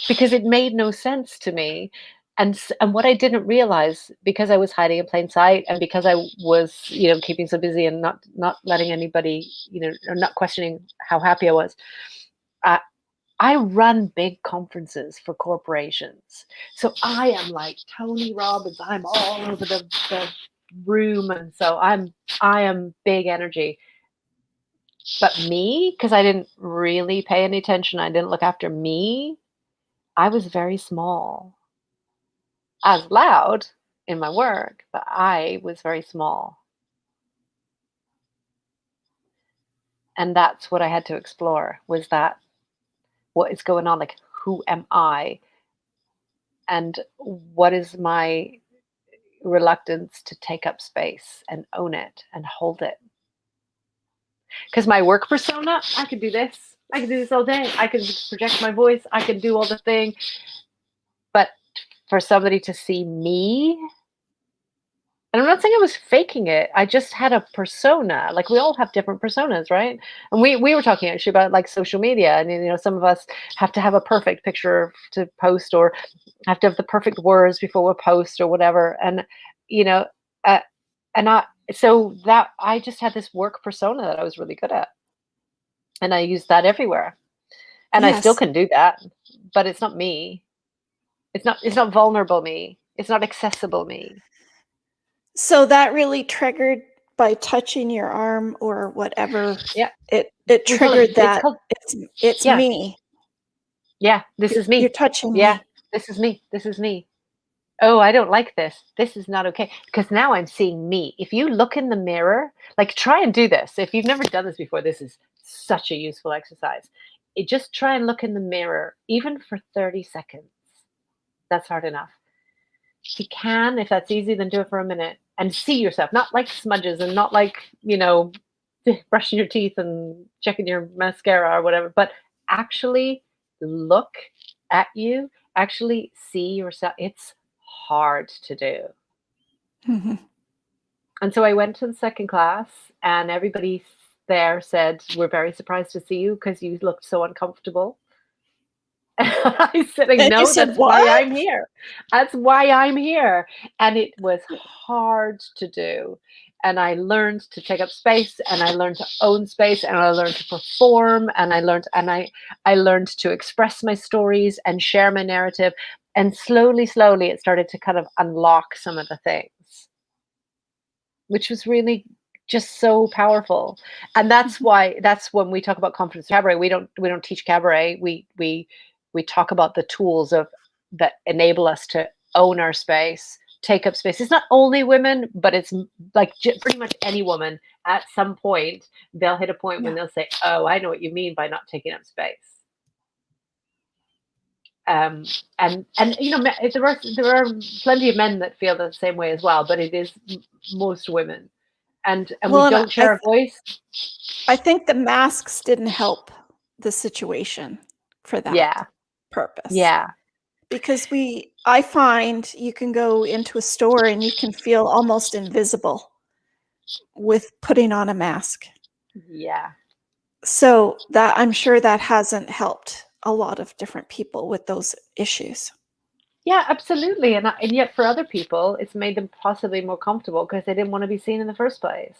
because it made no sense to me. And what I didn't realize, because I was hiding in plain sight, and because I was, keeping so busy and not letting anybody, or not questioning how happy I was. Uh, I run big conferences for corporations. So I am like Tony Robbins. I'm all over the room. And so I am big energy. But me, because I didn't really pay any attention, I didn't look after me, I was very small. I was loud in my work, but I was very small. And that's what I had to explore, was that what is going on? Like, who am I? And what is my reluctance to take up space and own it and hold it? Because my work persona, I could do this. I could do this all day. I could project my voice. I could do all the thing. But for somebody to see me, and I'm not saying I was faking it. I just had a persona. Like, we all have different personas, right? And we were talking actually about like social media, and some of us have to have a perfect picture to post, or have to have the perfect words before we post or whatever. And you know, uh, and I so that I just had this work persona that I was really good at, and I used that everywhere. And I still yes. can do that, but it's not me. It's not vulnerable me. It's not accessible me. So that really triggered by touching your arm or whatever. Yeah, It we call it. triggered It's that called. it's Yeah, me. yeah. This is You're me. touching Yeah, me. this is me. This is me. Oh, I don't like this. This is not okay. Because now I'm seeing me. If you look in the mirror, like, try and do this. If you've never done this before, this is such a useful exercise. Just try and look in the mirror, even for 30 seconds. That's hard enough. if you can, if that's easy, then do it for a minute and see yourself, not like smudges and not like, brushing your teeth and checking your mascara or whatever, but actually look at you, actually see yourself. It's hard to do. Mhm. And so I went to the second class, and everybody there said, "We're very surprised to see you because you looked so uncomfortable." I said, And you "No, said, that's why "What?" I'm here. That's why I'm here." And it was hard to do. And I learned to take up space, and I learned to own space, and I learned to perform, and I learned to express my stories and share my narrative. And slowly, slowly it started to kind of unlock some of the things, which was really just so powerful. And Mhm. that's when we talk about confidence cabaret, we don't teach cabaret. We talk about the tools of that enable us to own our space, take up space. It's not only women, but it's like pretty much any woman at some point they'll hit a point when Yeah. they'll say, "Oh, I know what you mean by not taking up space." um and there are plenty of men that feel the same way as well, but it is most women, and we Well, and don't share our voice. I think the masks didn't help the situation for that Yeah, purpose. yeah, Because I find you can go into a store and you can feel almost invisible with putting on a mask. yeah, So that I'm sure that hasn't helped a lot of different people with those issues. yeah, absolutely. And yet for other people it's made them possibly more comfortable because they didn't want to be seen in the first place.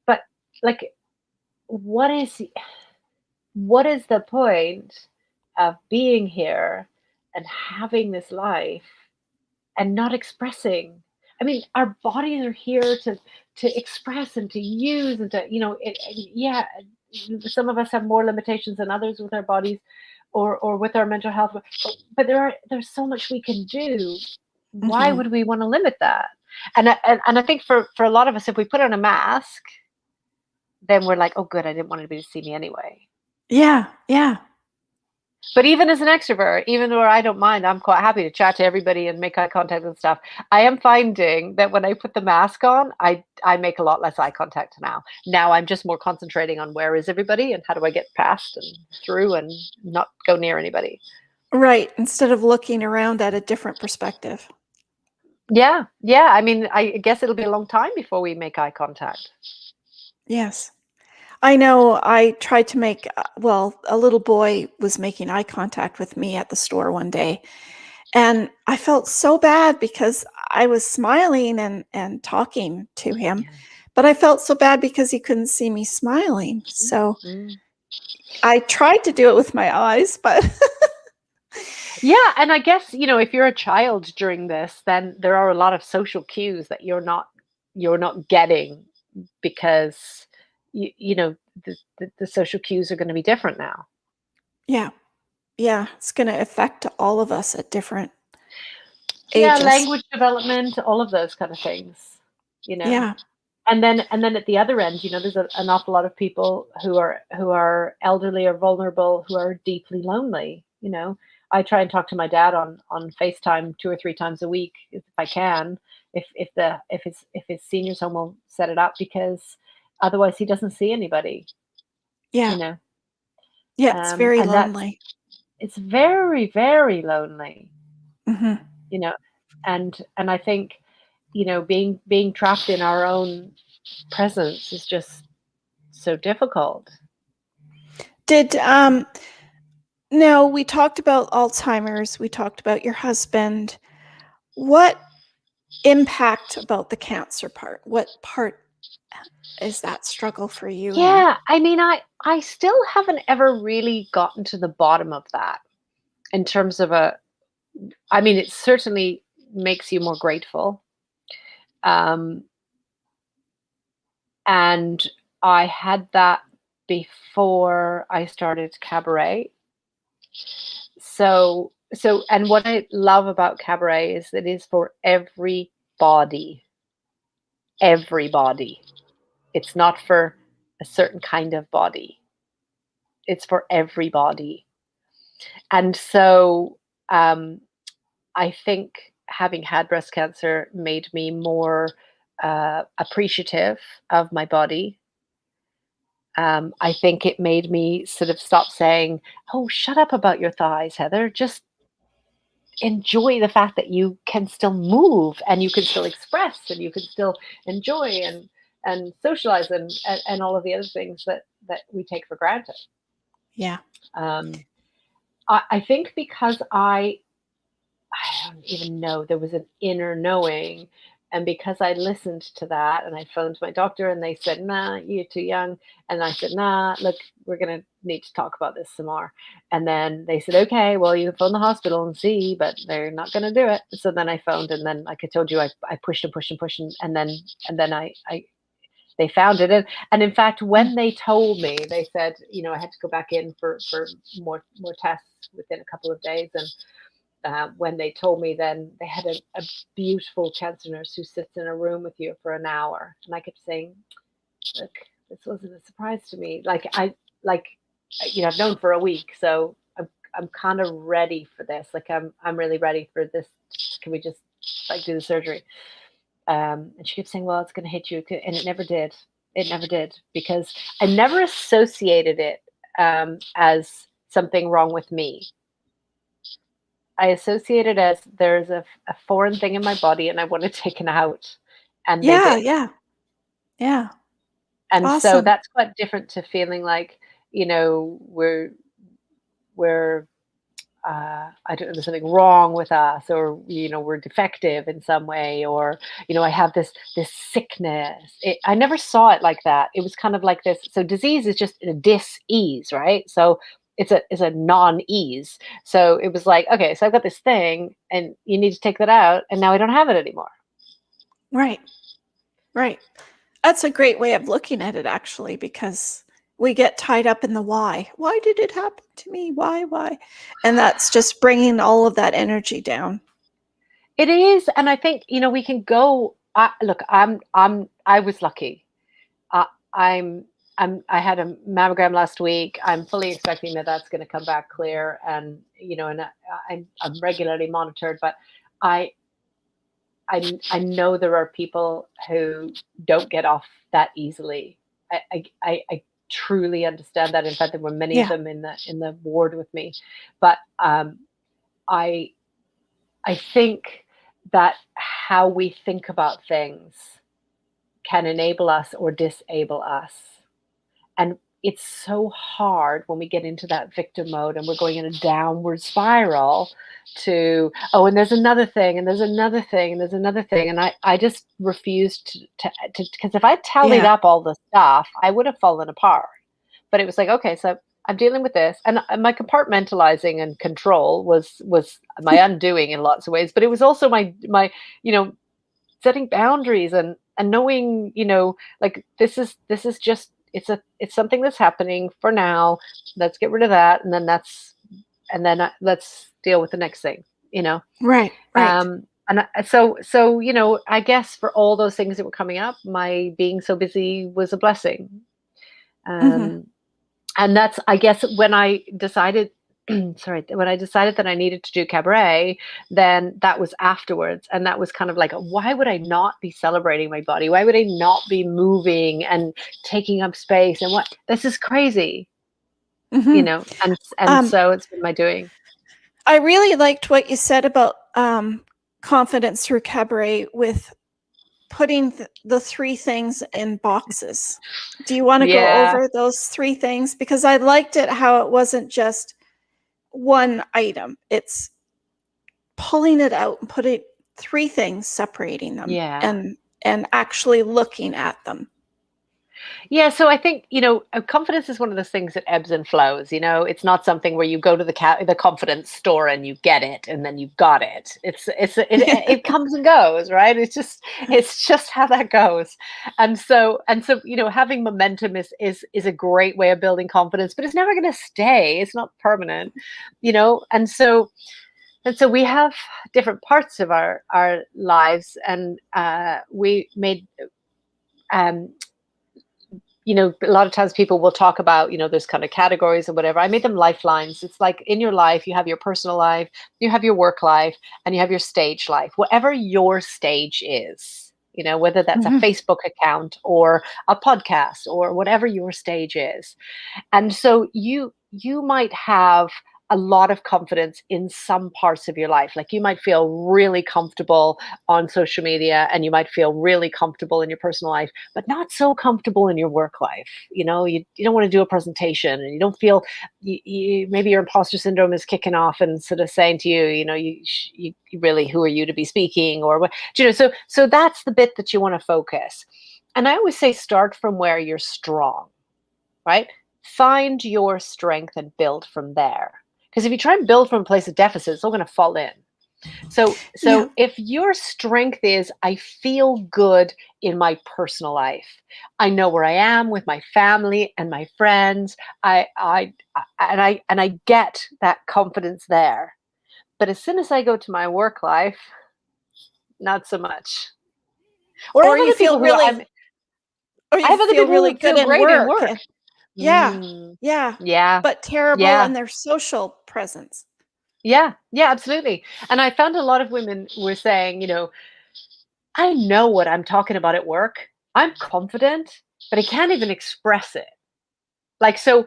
But like, what is what is the point of being here and having this life and not expressing? I mean, our bodies are here to express and to use and to, yeah, some of us have more limitations than others with our bodies or with our mental health, but there's so much we can do. Why Mhm. would we want to limit that? And I think for a lot of us, if we put on a mask, then we're like, oh, good, I didn't want anybody to see me anyway. Yeah, yeah. But even as an extrovert, even though I don't mind, I'm quite happy to chat to everybody and make eye contact and stuff. I am finding that when I put the mask on, I make a lot less eye contact now. Now I'm just more concentrating on where is everybody and how do I get past and through and not go near anybody. Right, instead of looking around at a different perspective. Yeah, yeah. I mean, I guess it'll be a long time before we make eye contact. Yes. I know I tried to make well, a little boy was making eye contact with me at the store one day, and I felt so bad because I was smiling and talking to him, Yeah. but I felt so bad because he couldn't see me smiling. So Mm. I tried to do it with my eyes, but Yeah, and I guess, if you're a child during this, then there are a lot of social cues that you're not getting because the social cues are going to be different now. yeah, yeah, it's going to affect all of us at different Yeah, ages. language development, all of those kind of things, you know. Yeah, And then at the other end, there's an awful lot of people who are elderly or vulnerable who are deeply lonely. I try and talk to my dad on FaceTime 2 or 3 times a week if I can, if his seniors home will set it up, because otherwise he doesn't see anybody. You yeah, know, yeah. It's very and that's lonely. it's very, very lonely. Hmm. You know, and I think, being trapped in our own presence is just so difficult. Did No, we talked about Alzheimer's. We talked about your husband. What impact about the cancer part? What part is that struggle for you in? Yeah, I mean, I still haven't ever really gotten to the bottom of that in terms of I mean, it certainly makes you more grateful. Um, and I had that before I started cabaret. And what I love about cabaret is that it is for everybody. Everybody. It's not for a certain kind of body. It's for everybody. And so, um, I think having had breast cancer made me more appreciative of my body. I think it made me sort of stop saying, "Oh, shut up about your thighs, Heather. Just enjoy the fact that you can still move and you can still express and you can still enjoy and socialize and all of the other things that we take for granted." Yeah. Um, I think because I don't even know. There was an inner knowing. And because I listened to that and I phoned my doctor and they said, "Nah, you're too young." And I said, "Nah, look, we're going to need to talk about this some more." And then they said, "Okay, well, you can phone the hospital and see, but they're not going to do it." So then I phoned, and then, like I told you, I pushed and pushed and pushed. And then they found it. And in fact, when they told me, they said, I had to go back in for more tests within a couple of days. And when they told me, then they had a beautiful cancer nurse who sits in a room with you for an hour, and I kept saying, "Look, this wasn't a surprise to me. I've known for a week, so I'm kind of ready for this. Like I'm really ready for this. Can we just like do the surgery?" And she kept saying, "Well, it's going to hit you," and it never did. It never did, because I never associated it as something wrong with me. I associate it as there's a foreign thing in my body and I want it taken out. And they Yeah. did. Yeah. Yeah. And so Awesome. that's quite different to feeling like, we're I don't know, there's something wrong with us, or we're defective in some way, or I have this sickness. I never saw it like that. It was kind of like this. So disease is just a dis-ease, right? So it's a non-ease. So it was like, okay, so I've got this thing, and you need to take that out, and now I don't have it anymore. Right. Right. That's a great way of looking at it, actually, because we get tied up in the why. Why did it happen to me? Why? And that's just bringing all of that energy down. It is, and I think we can go. Look, I was lucky. I, I'm I had a mammogram last week. I'm fully expecting that that's going to come back clear, and I'm regularly monitored. But I I know there are people who don't get off that easily. I truly understand that. In fact, there were many of Yeah. them in the ward with me. But I I think that how we think about things can enable us or disable us. And it's so hard when we get into that victim mode and we're going in a downward spiral to, "Oh, and there's another thing, and there's another thing, and there's another thing." And I just refused because if I tallied Yeah. up all the stuff, I would have fallen apart. But it was like, okay, so I'm dealing with this, and my compartmentalizing and control was my undoing in lots of ways. But it was also my you know setting boundaries and knowing, like, this is just, it's something that's happening for now. Let's get rid of that, and then let's deal with the next thing. you know Right. Right. so I guess for all those things that were coming up, my being so busy was a blessing. Hmm. um and that's, I guess, when I decided sorry, when I decided that I needed to do cabaret, then that was afterwards. And that was kind of like, why would I not be celebrating my body? Why would I not be moving and taking up space? And what, this is crazy, Hmm. and Um, so it's been my doing. I really liked what you said about confidence through cabaret with putting the three things in boxes. Do you want to go Yeah. over those three things? Because I liked it how it wasn't just one item. It's pulling it out and putting three things, separating them, Yeah. and actually looking at them. Yeah, so I think, confidence is one of those things that ebbs and flows. It's not something where you go to the confidence store and you get it and then you've got it. It comes and goes, right? It's just how that goes. And so having momentum is a great way of building confidence, but it's never going to stay. It's not permanent, and so we have different parts of our lives, and we made um a lot of times people will talk about, there's kind of categories or whatever. I made them lifelines. It's like in your life, you have your personal life, you have your work life, and you have your stage life, whatever your stage is, whether that's a Mhm. Facebook account or a podcast or whatever your stage is. And so you might have a lot of confidence in some parts of your life. Like you might feel really comfortable on social media and you might feel really comfortable in your personal life, but not so comfortable in your work life. You don't want to do a presentation and you don't feel maybe your imposter syndrome is kicking off and sort of saying to you, you really, who are you to be speaking or what, so that's the bit that you want to focus. And I always say, start from where you're strong, right? Find your strength and build from there. Because if you try and build from a place of deficit, it's all going to fall in. So Yeah. if your strength is, I feel good in my personal life, I know where I am with my family and my friends, and I get that confidence there. But as soon as I go to my work life, not so much. Or I Or have you other feel people who really or I you have other feel people really who good feel in great in work. work. Yeah. Mm, Yeah. yeah, But terrible yeah. in their social presence. Yeah, yeah, absolutely. And I found a lot of women were saying, I know what I'm talking about at work. I'm confident, but I can't even express it. Like so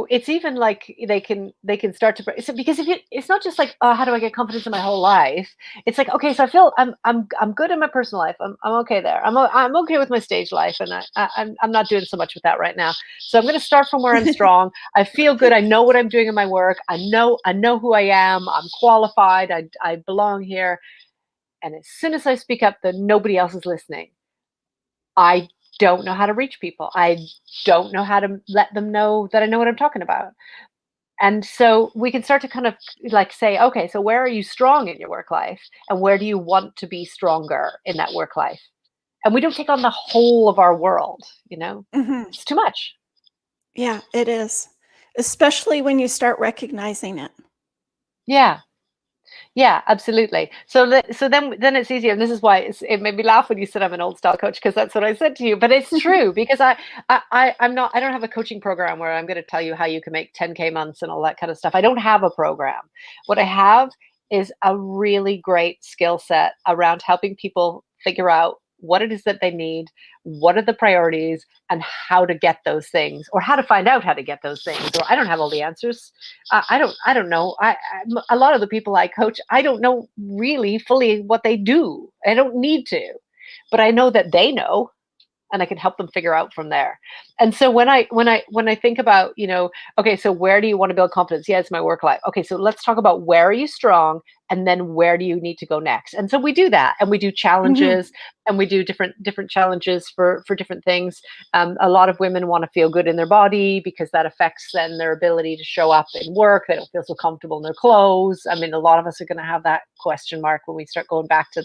it's even like they can start to because if it's not just like, oh, how do I get confidence in my whole life? It's like, okay, so I feel I'm good in my personal life. I'm okay there. I'm okay with my stage life, and I'm not doing so much with that right now. So I'm going to start from where I'm strong. I feel good. I know what I'm doing in my work. I know who I am. I'm qualified. I belong here. And as soon as I speak up, then nobody else is listening. I don't know how to reach people. I don't know how to let them know that I know what I'm talking about. And so we can start to kind of like say, okay, so where are you strong in your work life? And where do you want to be stronger in that work life? And we don't take on the whole of our world, Mhm. it's too much. Yeah, it is. Especially when you start recognizing it. Yeah. Yeah, absolutely. So then it's easier, and this is why it made me laugh when you said I'm an old style coach, because that's what I said to you. But it's true, because I don't have a coaching program where I'm going to tell you how you can make 10K months and all that kind of stuff. I don't have a program. What I have is a really great skill set around helping people figure out what it is that they need, what are the priorities, and how to get those things, or how to find out how to get those things. Or I don't have all the answers. I don't know. A lot of the people I coach, I don't know really fully what they do. I don't need to, but I know that they know, and I can help them figure out from there. And so when I think about, okay, so where do you want to build confidence? Yeah, it's my work life. Okay, so let's talk about where are you strong, and then where do you need to go next? And so we do that, and we do Mhm. challenges, and we do different challenges for different things. A lot of women want to feel good in their body because that affects then their ability to show up in work. They don't feel so comfortable in their clothes. I mean, a lot of us are going to have that question mark when we start going back to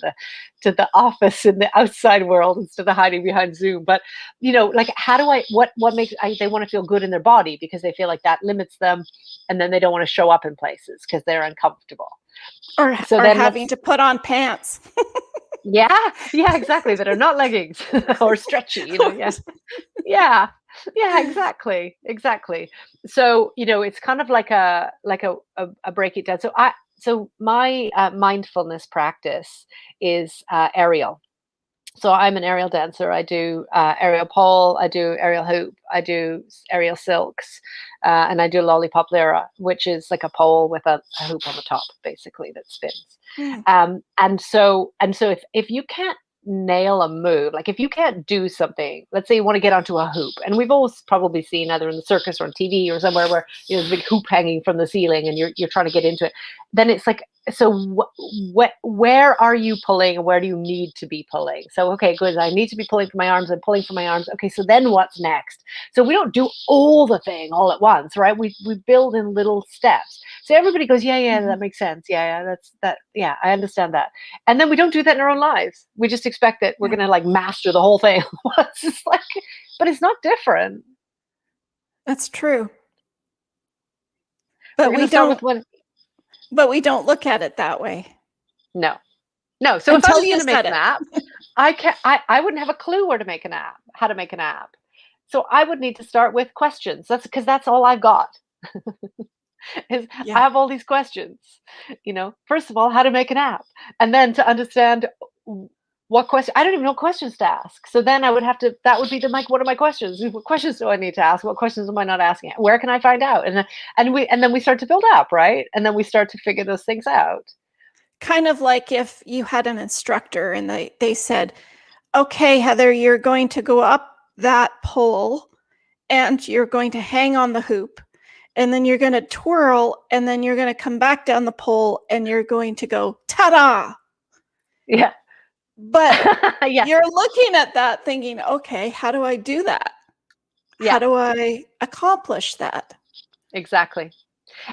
the office in the outside world instead of hiding behind Zoom. But like, how do what makes they want to feel good in their body because they feel like that limits them, and then they don't want to show up in places because they're uncomfortable. Or So or then having let's to put on pants. yeah, yeah, exactly, that are not leggings or stretchy, yeah. Yeah. Yeah, exactly. Exactly. So, it's kind of like a break it down. So my mindfulness practice is aerial. So I'm an aerial dancer. I do aerial pole, I do aerial hoop, I do aerial silks, and I do lollipop lyra, which is like a pole with a hoop on the top, basically, that spins. Mm. And so if you can't nail a move, like if you can't do something, let's say you want to get onto a hoop, and we've all probably seen either in the circus or on TV or somewhere where there's a big hoop hanging from the ceiling, and you're trying to get into it, then it's like, so where are you pulling, and where do you need to be pulling? So okay, good, I need to be pulling for my arms, I'm pulling for my arms. Okay, so then what's next? So we don't do all the thing all at once, right? We build in little steps. So everybody goes, yeah, yeah, Mhm. that makes sense. Yeah, yeah, that's that. Yeah, I understand that. And then we don't do that in our own lives. We just expect that we're Yeah, going to like master the whole thing. It's just like, but it's not different. that's true. We're But going we to start with don't one. but we don't look at it that way No, no. So if I until was you going to make said an it. app, I wouldn't have a clue where to make an app, how to make an app. So I would need to start with questions. That's because that's all I've got. Is I Yeah. have all these questions. First of all, how to make an app, and then to understand what question. I don't even know questions to ask. So then I would have to. That would be what are my questions? What questions do I need to ask? What questions am I not asking? Where can I find out? And then we start to build up, right? And then we start to figure those things out. Kind of like if you had an instructor and they said, okay, Heather, you're going to go up that pole and you're going to hang on the hoop and then you're going to twirl and then you're going to come back down the pole and you're going to go, ta-da. Yeah. But Yeah. you're looking at that thinking, okay, how do I do that? Yeah. How do I accomplish that? Exactly.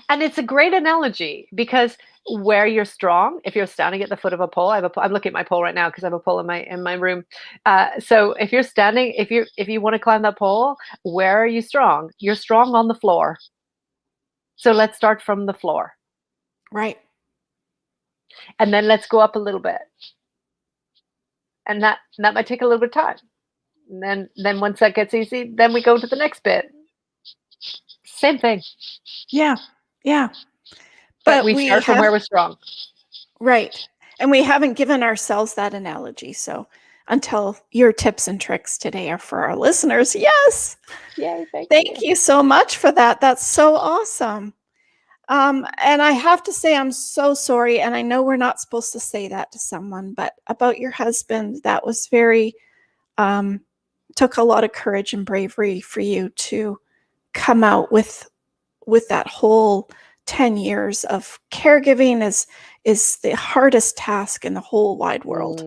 And it's a great analogy because where you're strong, if you're standing at the foot of a pole, I'm looking at my pole right now because I have a pole in my room. So if you're standing, if you want to climb that pole, where are you strong? You're strong on the floor. So let's start from the floor. Right. And then let's go up a little bit. And that might take a little bit of time. And then once that gets easy, then we go to the next bit. Same thing. Yeah. Yeah. But we start from where we're strong. Right. And we haven't given ourselves that analogy. So until your tips and tricks today are for our listeners. Yes. Yay, Thank you so much for that. That's so awesome. And I have to say, I'm so sorry. And I know we're not supposed to say that to someone, but about your husband, that was very, took a lot of courage and bravery for you to come out with that whole 10 years of caregiving is the hardest task in the whole wide world.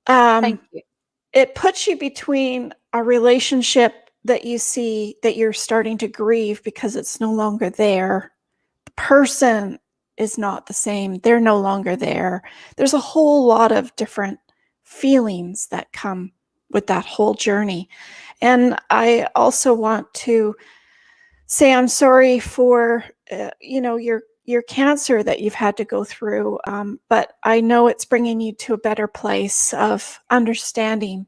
Thank you. It puts you between a relationship that you see that you're starting to grieve because it's no longer there. The person is not the same. They're no longer there. There's a whole lot of different feelings that come with that whole journey. And I also want to say I'm sorry for your cancer that you've had to go through, but I know it's bringing you to a better place of understanding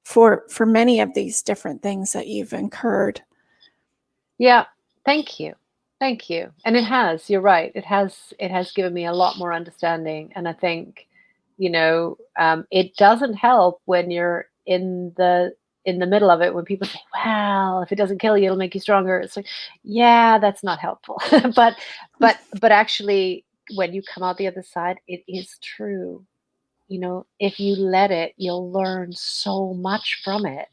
for many of these different things that you've incurred. Yeah, thank you. And it has, you're right. It has given me a lot more understanding. And I think, it doesn't help when you're in the middle of it, when people say, well, if it doesn't kill you, it'll make you stronger. It's like, yeah, that's not helpful. but actually, when you come out the other side, it is true. If you let it, you'll learn so much from it.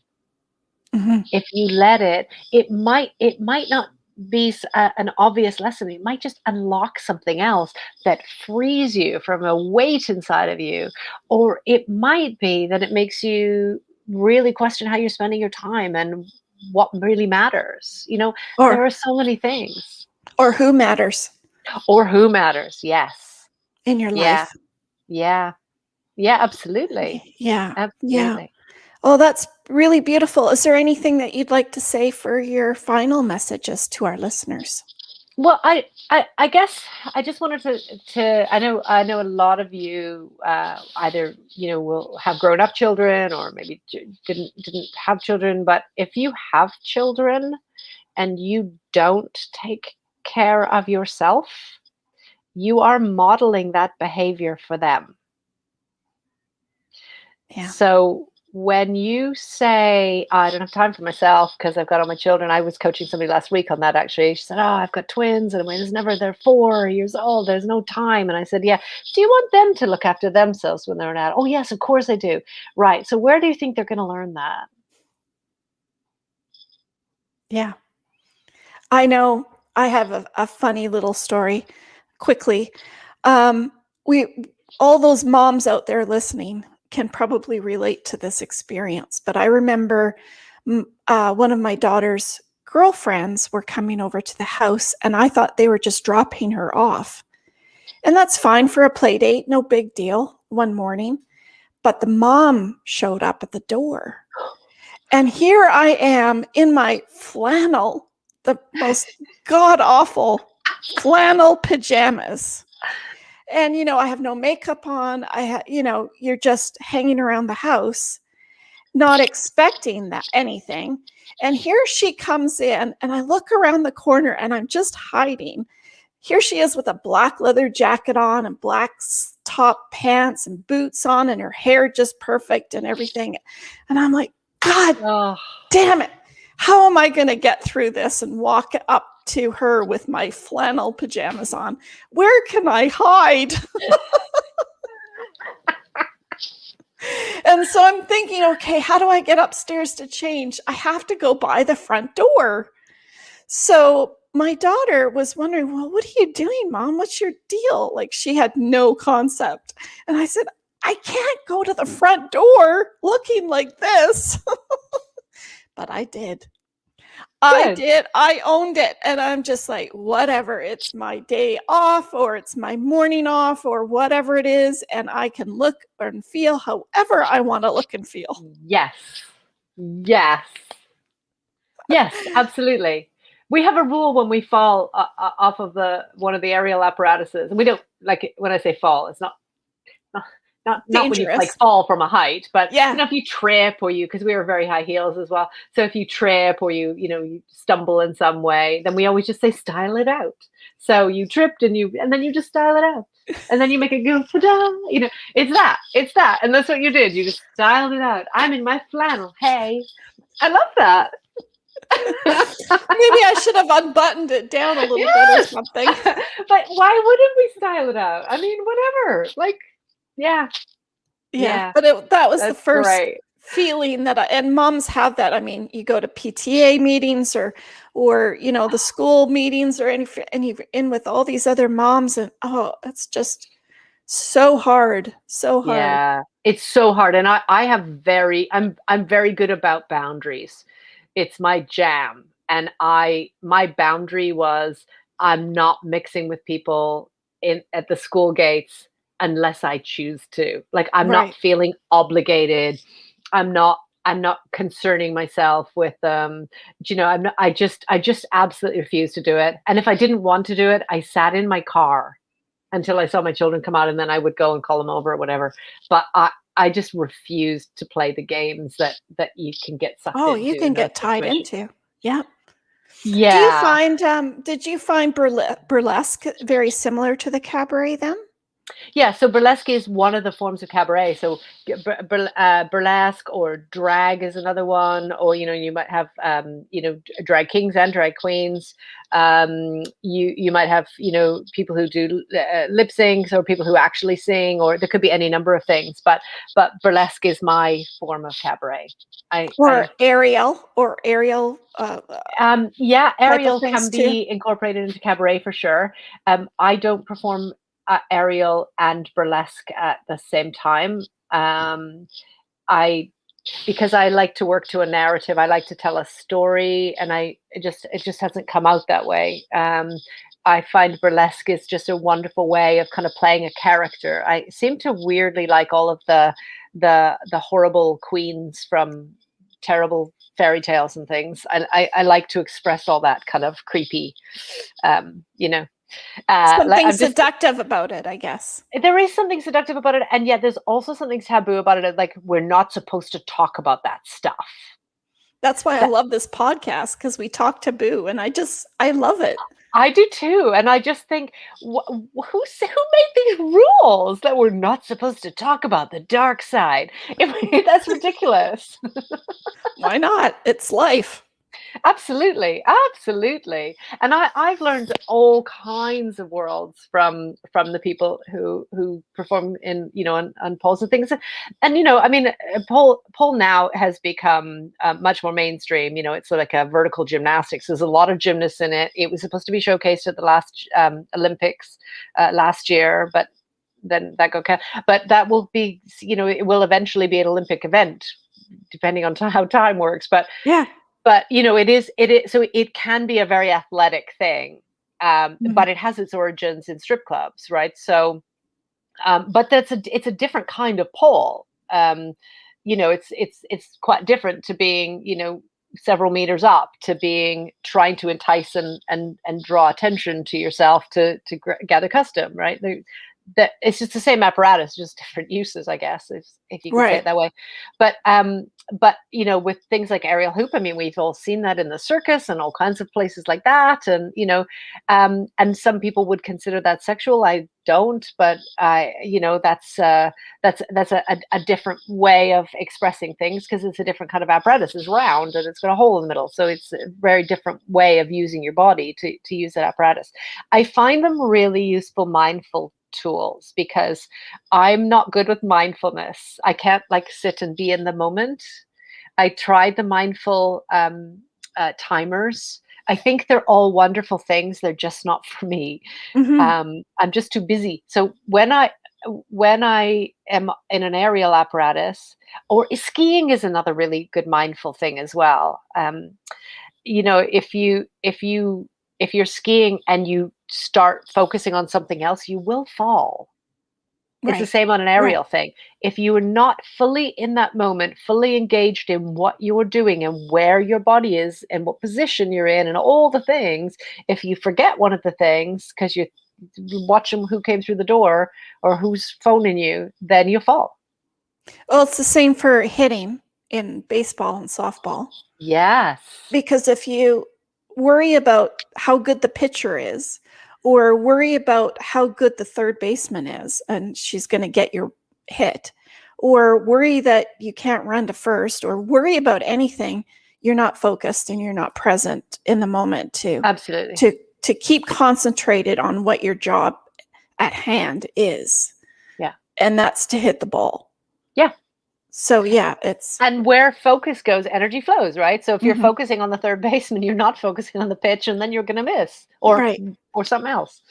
Mm-hmm. If you let it, it might not be an obvious lesson. It might just unlock something else that frees you from a weight inside of you. Or it might be that it makes you really question how you're spending your time and what really matters. There are so many things. Or who matters. Or who matters, yes. In your life. Yeah, absolutely. Yeah. Absolutely. Yeah. Oh, that's really beautiful. Is there anything that you'd like to say for your final messages to our listeners? Well, I guess I just wanted to I know a lot of you either will have grown up children or maybe didn't have children, but if you have children and you don't take care of yourself, you are modeling that behavior for them. Yeah. So when you say, I don't have time for myself because I've got all my children, I was coaching somebody last week on that actually. She said, oh, I've got twins and they're 4 years old. There's no time. And I said, yeah, do you want them to look after themselves when they're an adult? Oh, yes, of course I do. Right. So where do you think they're going to learn that? Yeah. I know I have a funny little story quickly. All those moms out there listening can probably relate to this experience, but I remember one of my daughter's girlfriends were coming over to the house and I thought they were just dropping her off. And that's fine for a play date, no big deal, one morning. But the mom showed up at the door. And here I am in my flannel, the most god-awful flannel pajamas. And, I have no makeup on. You're just hanging around the house. not expecting that anything. And here she comes in, and I look around the corner and I'm just hiding. Here she is with a black leather jacket on and black top pants and boots on, and her hair just perfect and everything. And I'm like, God damn it. How am I going to get through this and walk up to her with my flannel pajamas on? Where can I hide? And so I'm thinking, okay, how do I get upstairs to change? I have to go by the front door. So my daughter was wondering, well, what are you doing, Mom? What's your deal? Like, she had no concept. And I said, I can't go to the front door looking like this. But I did. I did. I owned it. And I'm just like, whatever. It's my day off, or it's my morning off, or whatever it is. And I can look and feel however I want to look and feel. Yes. Yes. Yes, absolutely. We have a rule when we fall off of one of the aerial apparatuses, and we don't, like, when I say fall, it's not when you like fall from a height, but yeah, if you trip, or because we were very high heels as well. So if you trip, or you stumble in some way, then we always just say style it out. So you tripped and then you just style it out, and then you make it go ta-da. It's that, and that's what you did. You just styled it out. I'm in my flannel. Hey, I love that. Maybe I should have unbuttoned it down a little bit or something. But why wouldn't we style it out? I mean, whatever. Like, yeah. But that was the first feeling that and moms have that. I mean, you go to PTA meetings or the school meetings, or you're in with all these other moms, and it's just so hard. Yeah, it's so hard. And I'm very good about boundaries. It's my jam. And my boundary was, I'm not mixing with people at the school gates unless I choose to. Like, I'm not feeling obligated. I'm not concerning myself with I just absolutely refused to do it. And if I didn't want to do it, I sat in my car until I saw my children come out, and then I would go and call them over or whatever. But I just refused to play the games that you can get sucked into. You can get tied into. Yeah. Yeah. Do you find did you find burlesque very similar to the cabaret then? Yeah, so burlesque is one of the forms of cabaret. So burlesque or drag is another one, or you might have drag kings and drag queens. You might have people who do lip syncs, or people who actually sing, or there could be any number of things. But burlesque is my form of cabaret. Aerial. Aerial can be incorporated into cabaret for sure. I don't perform aerial and burlesque at the same time. Because I like to work to a narrative. I like to tell a story, and it just hasn't come out that way. I find burlesque is just a wonderful way of kind of playing a character. I seem to weirdly like all of the horrible queens from terrible fairy tales and things. I like to express all that kind of creepy, something seductive about it, I guess. There is something seductive about it, and yet there's also something taboo about it. Like, we're not supposed to talk about that stuff. That's why I love this podcast, because we talk taboo, and I love it. I do too, and I just think, who made these rules that we're not supposed to talk about the dark side? That's ridiculous. Why not? It's life. Absolutely. And I've learned all kinds of worlds from the people who perform in on poles and things. And I mean, pole now has become much more mainstream. It's like a vertical gymnastics. There's a lot of gymnasts in it. It was supposed to be showcased at the last Olympics last year, but then that got cut. But that will be, it will eventually be an Olympic event, depending on how time works. But yeah. But it is so it can be a very athletic thing, but it has its origins in strip clubs, right? So, but it's a different kind of pole. It's quite different to being several meters up, to being trying to entice and draw attention to yourself to gather custom, right? that it's just the same apparatus, just different uses, I guess, if you could say it Right. that way. But with things like aerial hoop, I mean, we've all seen that in the circus and all kinds of places like that, and and some people would consider that sexual. I don't, but that's a different way of expressing things, because it's a different kind of apparatus. It's round and it's got a hole in the middle, so it's a very different way of using your body to use that apparatus. I find them really useful mindful tools, because I'm not good with mindfulness. I can't like sit and be in the moment. I tried the mindful timers. I think they're all wonderful things. They're just not for me. Hmm. I'm just too busy. So when I am in an aerial apparatus, or skiing is another really good mindful thing as well. If you're skiing and you start focusing on something else, you will fall. It's the Right. same on an Right. aerial thing. If you are not fully in that moment, fully engaged in what you're doing and where your body is and what position you're in and all the things, if you forget one of the things because you're watching who came through the door or who's phoning you, then you fall. Well, it's the same for hitting in baseball and softball. Yes. Because if you worry about how good the pitcher is, or worry about how good the third baseman is, and she's going to get your hit, or worry that you can't run to first, or worry about anything, you're not focused and you're not present in the moment Absolutely. to keep concentrated on what your job at hand is. Yeah. And that's to hit the ball. Yeah. So yeah, it's And where focus goes, energy flows, right? So if you're mhm. focusing on the third baseman, you're not focusing on the pitch, and then you're going to miss, or Right. something else.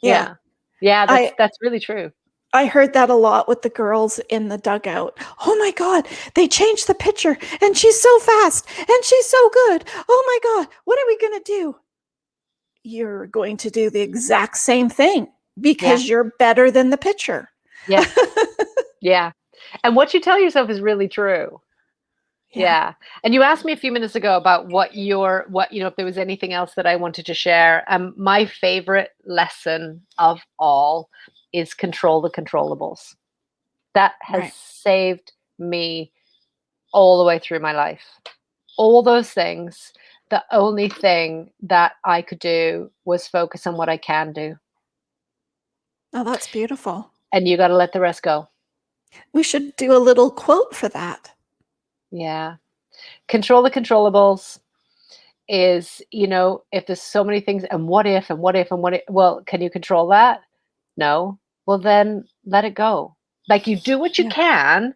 Yeah. Yeah, yeah, I that's really true. I heard that a lot with the girls in the dugout. Oh my God, they changed the pitcher and she's so fast and she's so good. Oh my God, what are we going to do? You're going to do the exact same thing Yeah, because you're better than the pitcher. yeah, yeah. And what you tell yourself is really true. Yeah, Yeah. And you asked me a few minutes ago about if there was anything else that I wanted to share. My favorite lesson of all is control the controllables. That has right. saved me all the way through my life. All those things, the only thing that I could do was focus on what I can do. Oh, that's beautiful. And you got to let the rest go. We should do a little quote for that. Yeah. Control the controllables is, if there's so many things and what if and what if and what if, well, can you control that? No. Well, then let it go. Like, you do what you Yeah. can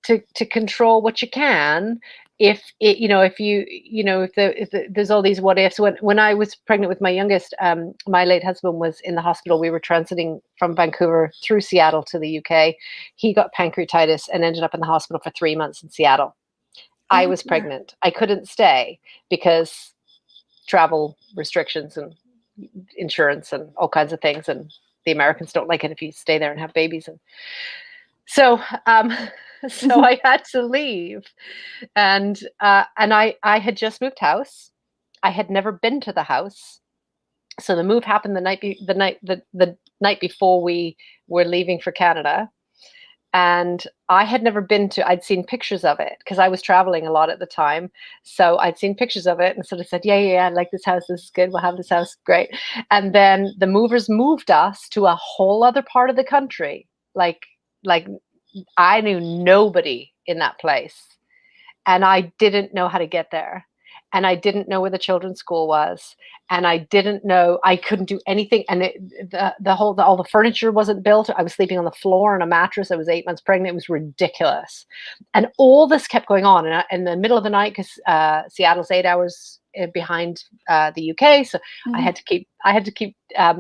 to control what you can. If it, if you, if there's all these what ifs. When I was pregnant with my youngest, my late husband was in the hospital. We were transiting from Vancouver through Seattle to the UK. He got pancreatitis and ended up in the hospital for 3 months in Seattle. I Oh was dear. pregnant. I couldn't stay because travel restrictions and insurance and all kinds of things, and the Americans don't like it if you stay there and have babies. And so so Mhm. I had to leave, and I had just moved house. I had never been to the house, so the move happened the night before we were leaving for Canada. And I had never been to, I'd seen pictures of it because I was traveling a lot at the time. So I'd seen pictures of it and sort of said, yeah, yeah, yeah, I like this house. This is good. We'll have this house. Great. And then the movers moved us to a whole other part of the country. Like I knew nobody in that place, and I didn't know how to get there. And I didn't know where the children's school was, and I didn't know, I couldn't do anything. And all the furniture wasn't built. I was sleeping on the floor on a mattress. I was 8 months pregnant. It was ridiculous, and all this kept going on. And in the middle of the night, because Seattle's 8 hours behind the UK, so I Mhm. had to keep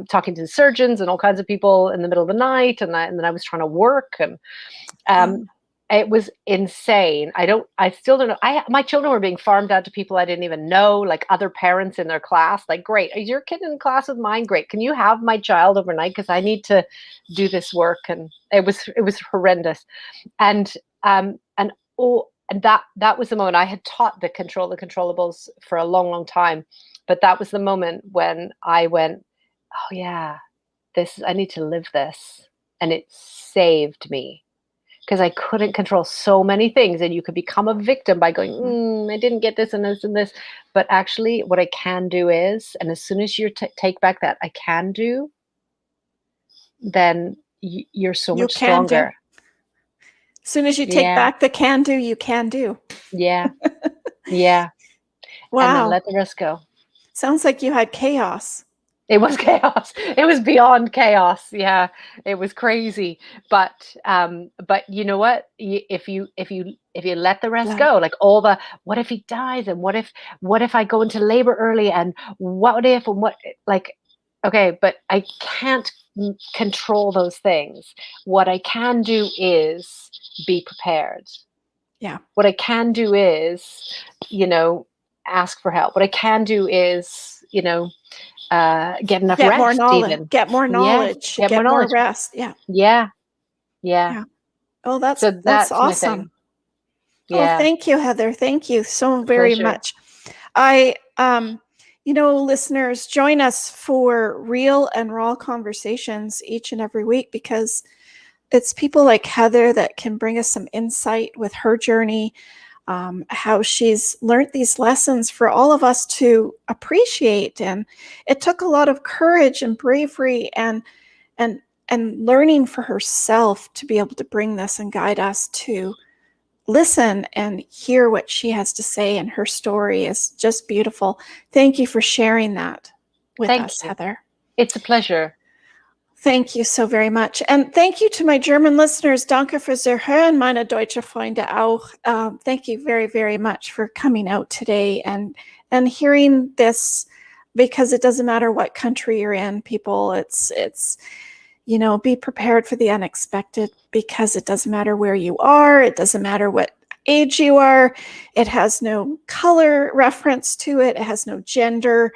talking to the surgeons and all kinds of people in the middle of the night, and then I was trying to work, and um, Um, it was insane. I still don't know. My children were being farmed out to people I didn't even know, like other parents in their class. Like, great, is your kid in class with mine? Great. Can you have my child overnight? Because I need to do this work. And it was horrendous. And and oh, and that was the moment. I had taught the controllables for a long, long time. But that was the moment when I went, oh yeah, I need to live this. and it saved me because I couldn't control so many things. And you could become a victim by going, I didn't get this and this and this. But actually, what I can do is, and as soon as you take back that I can do, then you're so You much can do. stronger. As soon as you take Yeah. back the can do, you can do. Yeah. Yeah. And then Wow. let the rest go. Sounds like you had chaos. It was chaos. It was beyond chaos. Yeah, it was crazy. But you know what? If you let the rest Let it. go, like all the what if he dies and what if I go into labor early and what if and what like okay, but I can't control those things. What I can do is be prepared. Yeah. What I can do is, ask for help. What I can do is, get enough Get more rest knowledge. even. Get more Yeah, knowledge. get more Get more knowledge. rest. Yeah. Yeah, yeah. Yeah. Oh, that's So that's that's my awesome. thing. Oh, Yeah, thank you, Heather. Thank you so very pleasure. much. Listeners, join us for real and raw conversations each and every week, because it's people like Heather that can bring us some insight with her journey, how she's learned these lessons for all of us to appreciate. And it took a lot of courage and bravery and learning for herself to be able to bring this and guide us to listen and hear what she has to say. And her story is just beautiful. Thank you for sharing that with Thank us, you. Heather. It's a pleasure. Thank you so very much. And thank you to my German listeners. Danke fürs Hören, meine deutsche Freunde auch. Thank you very, very much for coming out today and hearing this, because it doesn't matter what country you're in, people. It's be prepared for the unexpected, because it doesn't matter where you are. It doesn't matter what age you are. It has no color reference to it. It has no gender.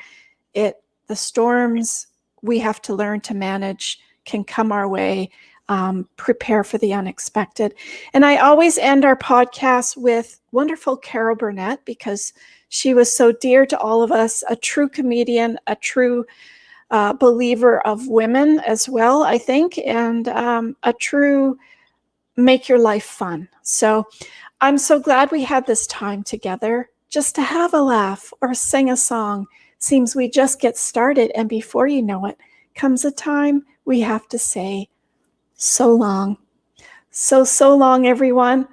The storms we have to learn to manage can come our way. Prepare for the unexpected. And I always end our podcast with wonderful Carol Burnett, because she was so dear to all of us, a true comedian, a true believer of women as well, I think, and a true make your life fun. So I'm so glad we had this time together just to have a laugh or sing a song. Seems we just get started, and before you know it, comes a time we have to say so long. So long, everyone.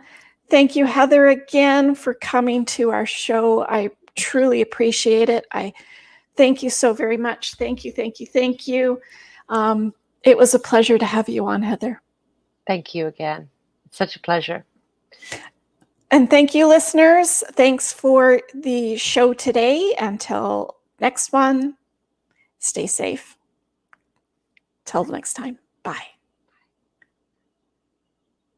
Thank you, Heather, again for coming to our show. I truly appreciate it. I thank you so very much. Thank you, thank you, thank you. It was a pleasure to have you on, Heather. Thank you again. It's such a pleasure. And thank you, listeners. Thanks for the show today. Until next one, stay safe. Till next time. Bye.